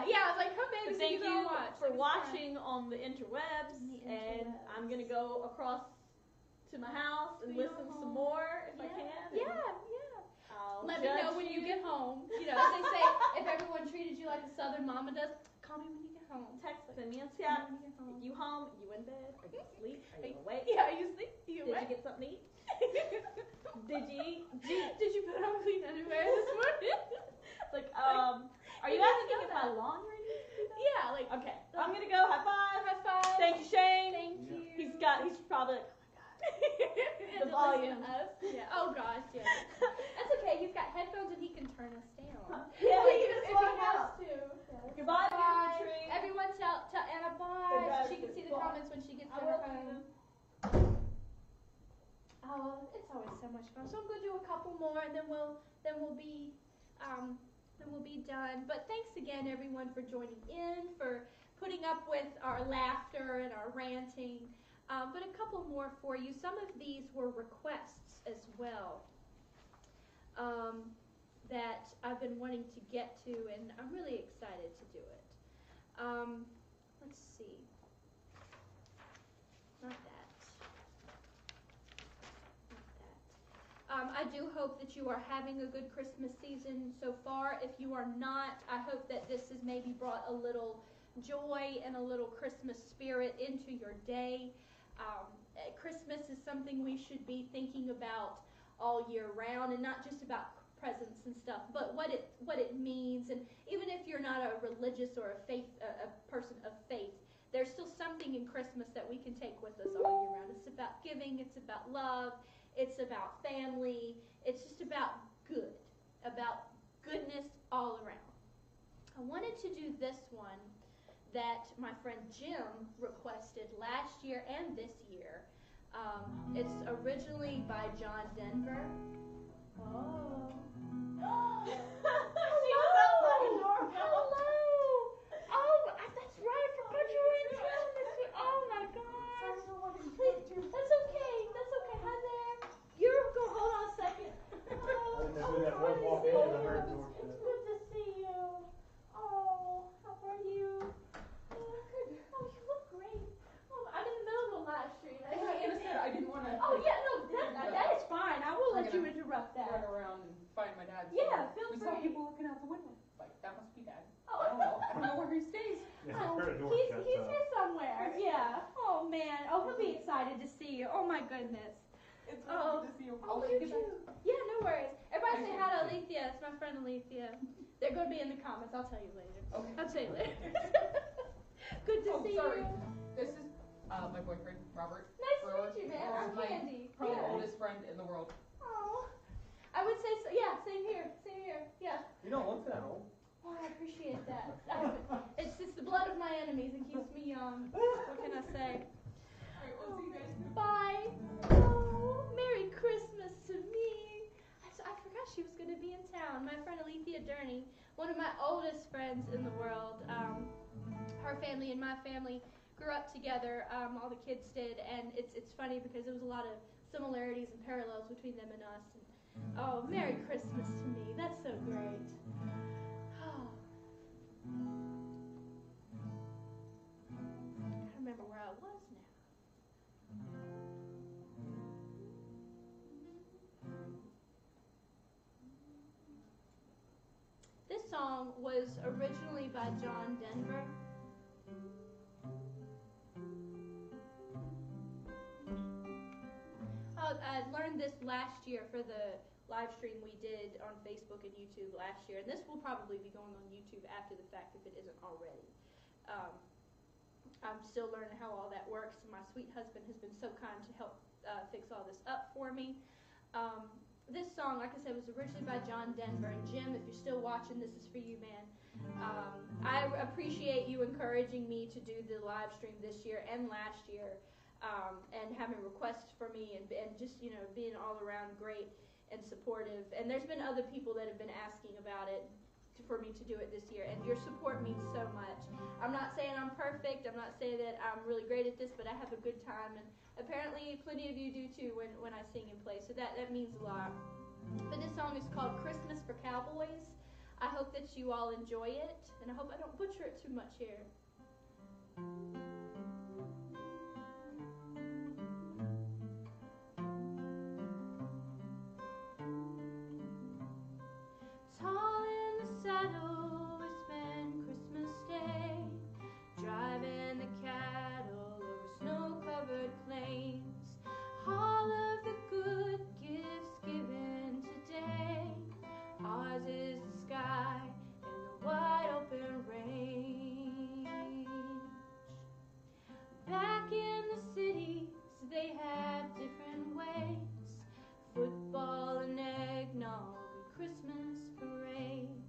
Yeah. I was like, come But babysit. thank you you go watch. for It was watching on the interwebs, On the and interwebs. I'm gonna go across to my house and To your listen some home. more if I fun. can. Yeah. I'll Let me know judge when you get home. You know, as they say, if everyone treated you like a Southern mama does, call me when you get home. Text me and Call chat. me when you get home. You home? You in bed? Are you asleep? Are you awake? Yeah, you sleep? You Did you awake? get something to eat? Did you eat? Did you put on clean underwear this morning? Like, are you asking if my laundry needs to be done? Yeah, like, Okay, I'm gonna go. High five. high five. Thank you, Shane. Thank you. He's probably like, And to volume. listen to us. Yeah. Oh gosh, yeah. That's okay. He's got headphones and he can turn us down. yeah, If he just he walked has out. to. Goodbye, Bye. tree. Everyone tell Anna bye. Goodbye. She can see the Bye. comments when she gets I to will her see home. them. Oh, it's always so much fun. So I'm gonna do a couple more, and then we'll be done. But thanks again, everyone, for joining in, for putting up with our laughter and our ranting. But a couple more for you. Some of these were requests as well that I've been wanting to get to, and I'm really excited to do it. Let's see. Not that. I do hope that you are having a good Christmas season so far. If you are not, I hope that this has maybe brought a little joy and a little Christmas spirit into your day. Christmas is something we should be thinking about all year round, and not just about presents and stuff, but what it means. And even if you're not a religious or a person of faith, there's still something in Christmas that we can take with us all year round. It's about giving. It's about love. It's about family. It's just about goodness all around. I wanted to do this one that my friend Jim requested last year and this year. It's originally by John Denver. Oh. Hello. Oh, that's right. I forgot you were in town this week. Oh my gosh. Please, that's okay. Hi there. Hold on a second. Oh, It's good to see you. Oh, how are you? Oh, good. Oh, you look great. Oh, I'm in the middle of a live stream. I didn't want to. Oh yeah, no, that is fine. I will let you interrupt Run that. around and find my dad. Yeah, feel We saw free. people looking out the window. Like, that must be dad. Oh. I don't know. I don't know where he stays. Yeah, Oh, her door he's shuts here up. somewhere. Yeah. Oh man. Oh, he'll be excited to see you. Oh my goodness. It's really good to see you. I'll let you you get back. too. Yeah, no worries. Everybody say Okay. hi to Alethea. It's my friend Alethea. They're going to be in the comments. I'll tell you later. Okay. I'll tell you later. Good to see sorry. you. This is my boyfriend, Robert. Nice to Brewer. meet you, man. I'm My Candy. Probably Yeah. oldest friend in the world. Oh. I would say so. Yeah, same here. Yeah. You don't look that old. Oh, I appreciate that. It's the blood of my enemies and keeps me young. What can I say? Alright, we'll see you guys. Bye. Oh, Merry Christmas to me. I forgot she was going to be in town. My friend Alethea Durney, one of my oldest friends in the world. Her family and my family grew up together. All the kids did, and it's funny because there was a lot of similarities and parallels between them and us. And, oh, Merry Christmas to me. That's so great. Oh. I can't remember where I was now. This song was originally by John Denver. I learned this last year for the live stream we did on Facebook and YouTube last year, and this will probably be going on YouTube after the fact if it isn't already. I'm still learning how all that works. My sweet husband has been so kind to help fix all this up for me. This song, like I said, was originally by John Denver. And Jim, if you're still watching, this is for you, man. I appreciate you encouraging me to do the live stream this year and last year, and having requests for me, and just, you know, being all around great and supportive. And there's been other people that have been asking about it for me to do it this year, and your support means so much. I'm not saying I'm perfect, I'm not saying that I'm really great at this, but I have a good time, and apparently plenty of you do too when I sing and play, so that means a lot. But this song is called Christmas for Cowboys. I hope that you all enjoy it, and I hope I don't butcher it too much here. Tall in the saddle, we spend Christmas Day, driving the cattle over snow-covered plains. All of the good gifts given today, ours is the sky and the wide open range. Back in the cities, they have different ways, football and eggnog and Christmas parades.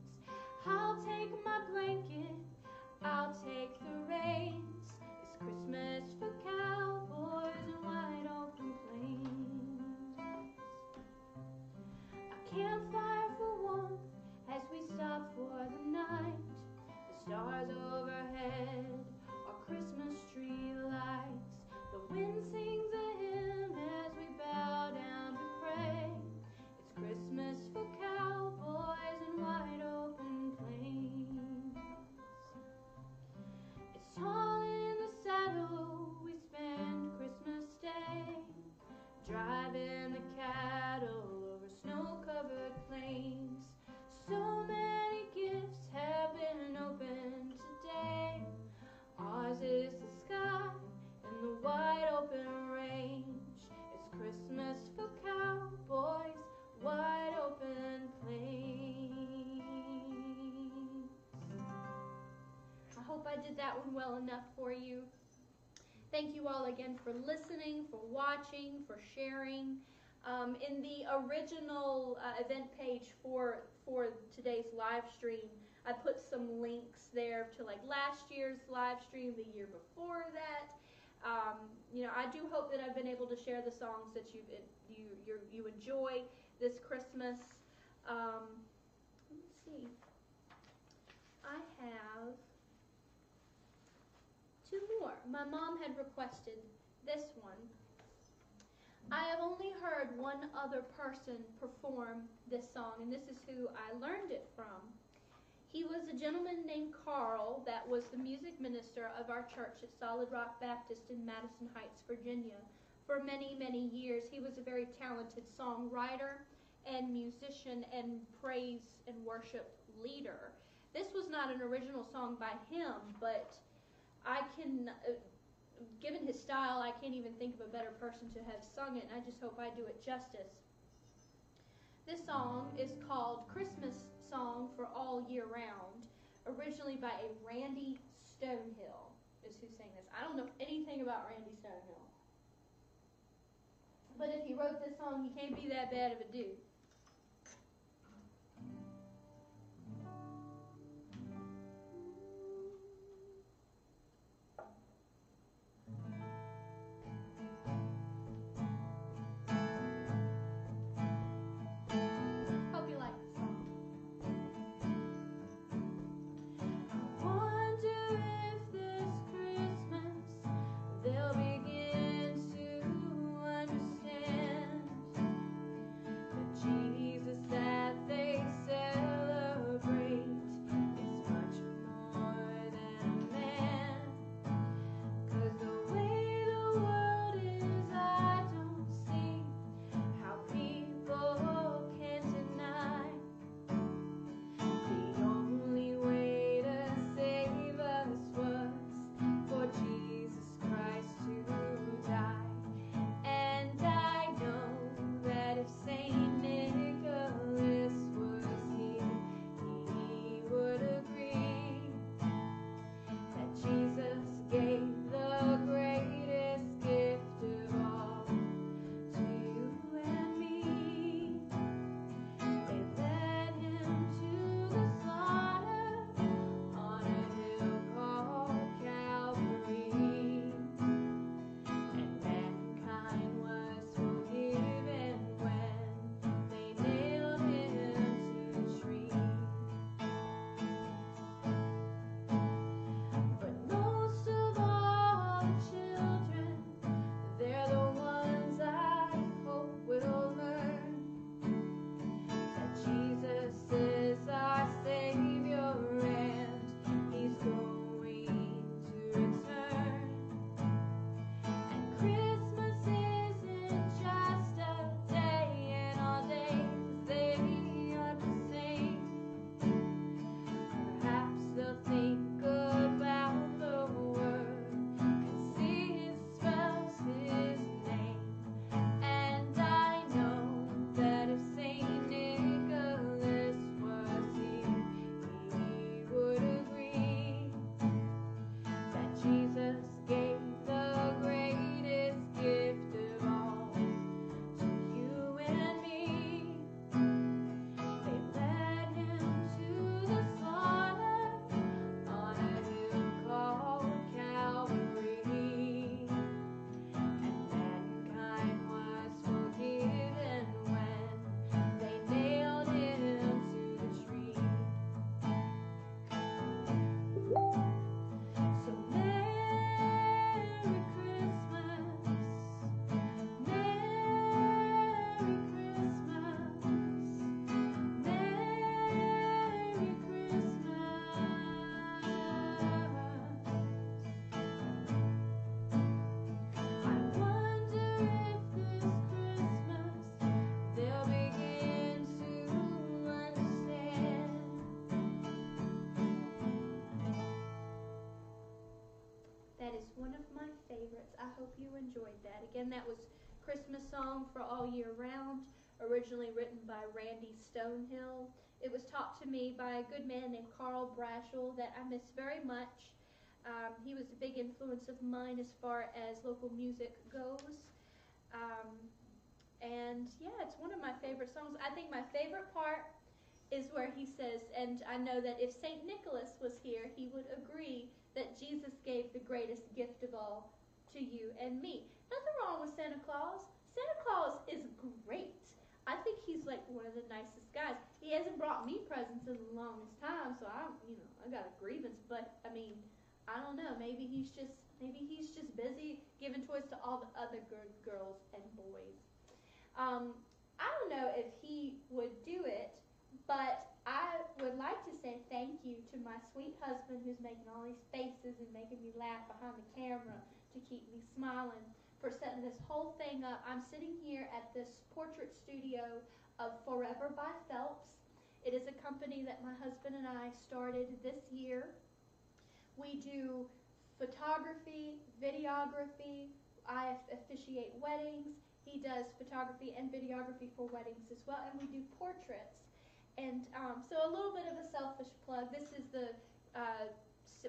I'll take my blanket, I'll take the reins. It's Christmas for cowboys and wide open plains. A campfire for warmth as we stop for the night. The stars overhead are Christmas tree lights. The wind sings a hymn as we bow down to pray. It's Christmas for cowboys and wide open plains. It's tall in the saddle, we spend Christmas Day, driving the cattle over snow-covered plains. So many gifts have been opened today. Ours is the sky and the wide open range. It's Christmas for cowboys, wide open plains. I hope I did that one well enough for you. Thank you all again for listening, for watching, for sharing. In the original event page for today's live stream, I put some links there to like last year's live stream, the year before that. You know, I do hope that I've been able to share the songs that you enjoy this Christmas. Let's see. I have two more. My mom had requested this one. I have only heard one other person perform this song, and this is who I learned it from. He was a gentleman named Carl that was the music minister of our church at Solid Rock Baptist in Madison Heights, Virginia. For many, many years, he was a very talented songwriter and musician and praise and worship leader. This was not an original song by him, but I can, given his style, I can't even think of a better person to have sung it, and I just hope I do it justice. This song is called Christmas Song for All Year Round, originally by a Randy Stonehill, is who sang this. I don't know anything about Randy Stonehill, but if he wrote this song, he can't be that bad of a dude. Hope you like this song. I wonder if this Christmas they'll begin to understand that enjoyed that. Again, that was Christmas Song for All Year Round, originally written by Randy Stonehill. It was taught to me by a good man named Carl Brashel that I miss very much. He was a big influence of mine as far as local music goes. And yeah, it's one of my favorite songs. I think my favorite part is where he says, and I know that if St. Nicholas was here, he would agree that Jesus gave the greatest gift of all to you and me. Nothing wrong with Santa Claus. Santa Claus is great. I think he's like one of the nicest guys. He hasn't brought me presents in the longest time, so I got a grievance. But I mean, I don't know. Maybe he's just busy giving toys to all the other good girls and boys. I don't know if he would do it, but I would like to say thank you to my sweet husband who's making all these faces and making me laugh behind the camera to keep me smiling, for setting this whole thing up. I'm sitting here at this portrait studio of Forever by Phelps. It is a company that my husband and I started this year. We do photography, videography. I officiate weddings. He does photography and videography for weddings as well, and we do portraits. And so a little bit of a selfish plug. This is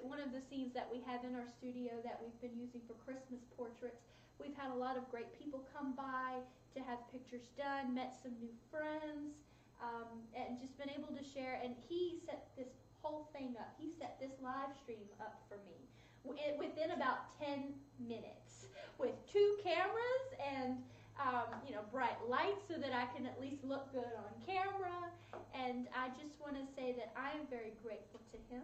one of the scenes that we have in our studio that we've been using for Christmas portraits. We've had a lot of great people come by to have pictures done, met some new friends, and just been able to share. And he set this whole thing up. He set this live stream up for me within about 10 minutes with 2 cameras and bright lights so that I can at least look good on camera. And I just want to say that I am very grateful to him,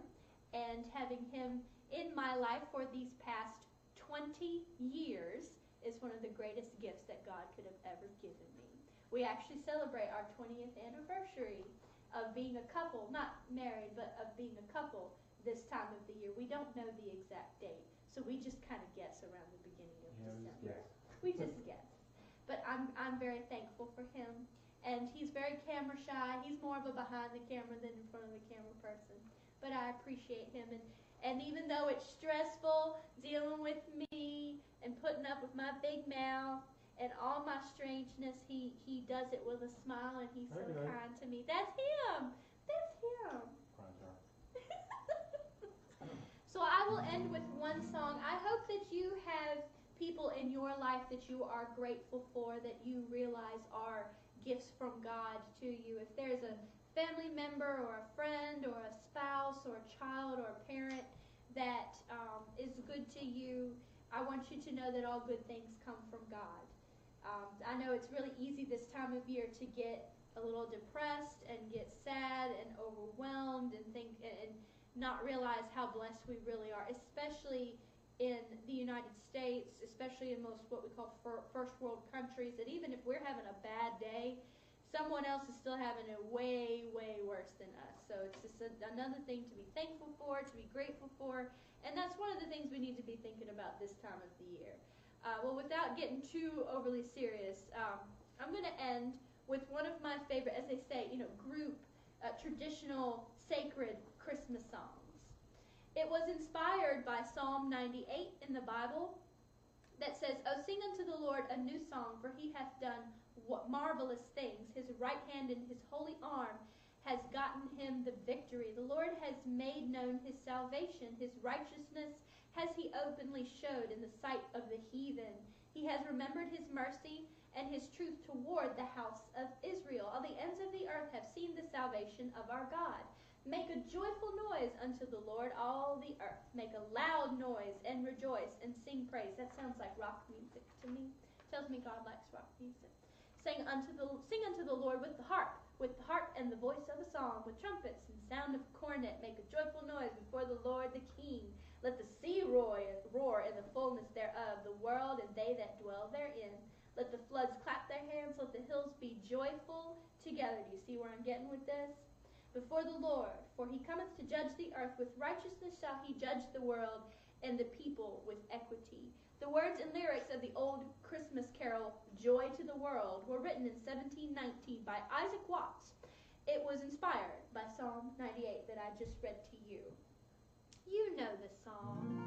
and having him in my life for these past 20 years is one of the greatest gifts that God could have ever given me. We actually celebrate our 20th anniversary of being a couple, not married, but of being a couple this time of the year. We don't know the exact date, so we just kind of guess around the beginning of December. We just guess. But I'm very thankful for him, and he's very camera shy. He's more of a behind the camera than in front of the camera person. But I appreciate him, and even though it's stressful dealing with me and putting up with my big mouth and all my strangeness, he does it with a smile, and he's so kind to me. That's him. That's him. So I will end with one song. I hope that you have people in your life that you are grateful for, that you realize are gifts from God to you. If there's a family member or a friend or a spouse or a child or a parent that is good to you, I want you to know that all good things come from God. I know it's really easy this time of year to get a little depressed and get sad and overwhelmed and not realize how blessed we really are, especially in the United States, especially in most what we call first world countries, that even if we're having a bad day, someone else is still having it way, way worse than us. So it's just another thing to be thankful for, to be grateful for, and that's one of the things we need to be thinking about this time of the year. Well, without getting too overly serious, I'm going to end with one of my favorite, as they say, group traditional sacred Christmas songs. It was inspired by Psalm 98 in the Bible that says, "Oh, sing unto the Lord a new song, for he hath done marvelous things. His right hand and his holy arm has gotten him the victory. The Lord has made known his salvation. His righteousness has he openly showed in the sight of the heathen. He has remembered his mercy and his truth toward the house of Israel. All the ends of the earth have seen the salvation of our God. Make a joyful noise unto the Lord, all the earth. Make a loud noise and rejoice and sing praise." That sounds like rock music to me. Tells me God likes rock music. Sing unto the Lord with the harp and the voice of a psalm, with trumpets and sound of cornet. Make a joyful noise before the Lord the King. Let the sea roar in the fullness thereof, the world and they that dwell therein. Let the floods clap their hands, let the hills be joyful together. Do you see where I'm getting with this? Before the Lord, for he cometh to judge the earth. With righteousness shall he judge the world, and the people with equity. The words and lyrics of the old Christmas carol, "Joy to the World," were written in 1719 by Isaac Watts. It was inspired by Psalm 98 that I just read to you. You know the song.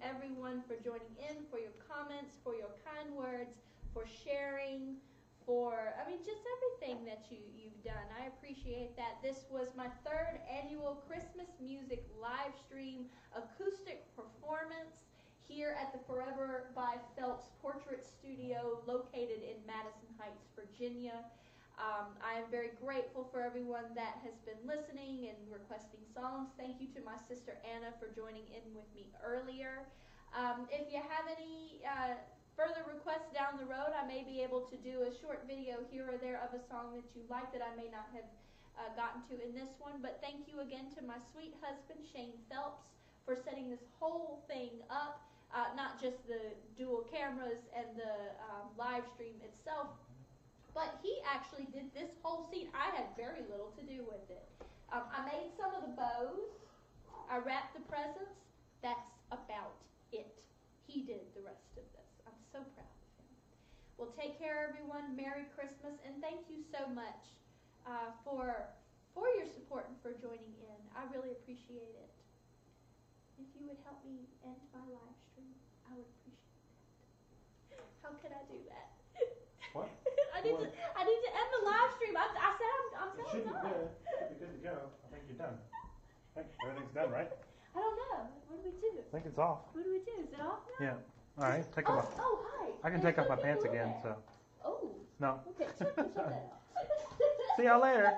everyone for joining in, for your comments, for your kind words, for sharing, just everything that you've done. I appreciate that. This was my 3rd annual Christmas music live stream acoustic performance here at the Forever by Phelps Portrait Studio located in Madison Heights, Virginia. I am very grateful for everyone that has been listening and requesting songs. Thank you to my sister Anna for joining in with me earlier. If you have any further requests down the road, I may be able to do a short video here or there of a song that you like that I may not have gotten to in this one. But thank you again to my sweet husband, Shane Phelps, for setting this whole thing up. Not just the dual cameras and the live stream itself, but he actually did this whole scene. I had very little to do with it. I made some of the bows. I wrapped the presents. That's about it. He did the rest of this. I'm so proud of him. Well, take care, everyone. Merry Christmas, and thank you so much for your support and for joining in. I really appreciate it. If you would help me end my live stream, I would appreciate that. How can I do that? What? I need to end the live stream. I said I'm It should be done. good. Should be good to go. I think you're done. I think everything's done, right? I don't know. What do we do? I think it's off. What do we do? Is it off now? Yeah. All right. Take off. Oh, hi. I can take off my pants again. So Oh. no. Okay. Shut that off. See y'all later.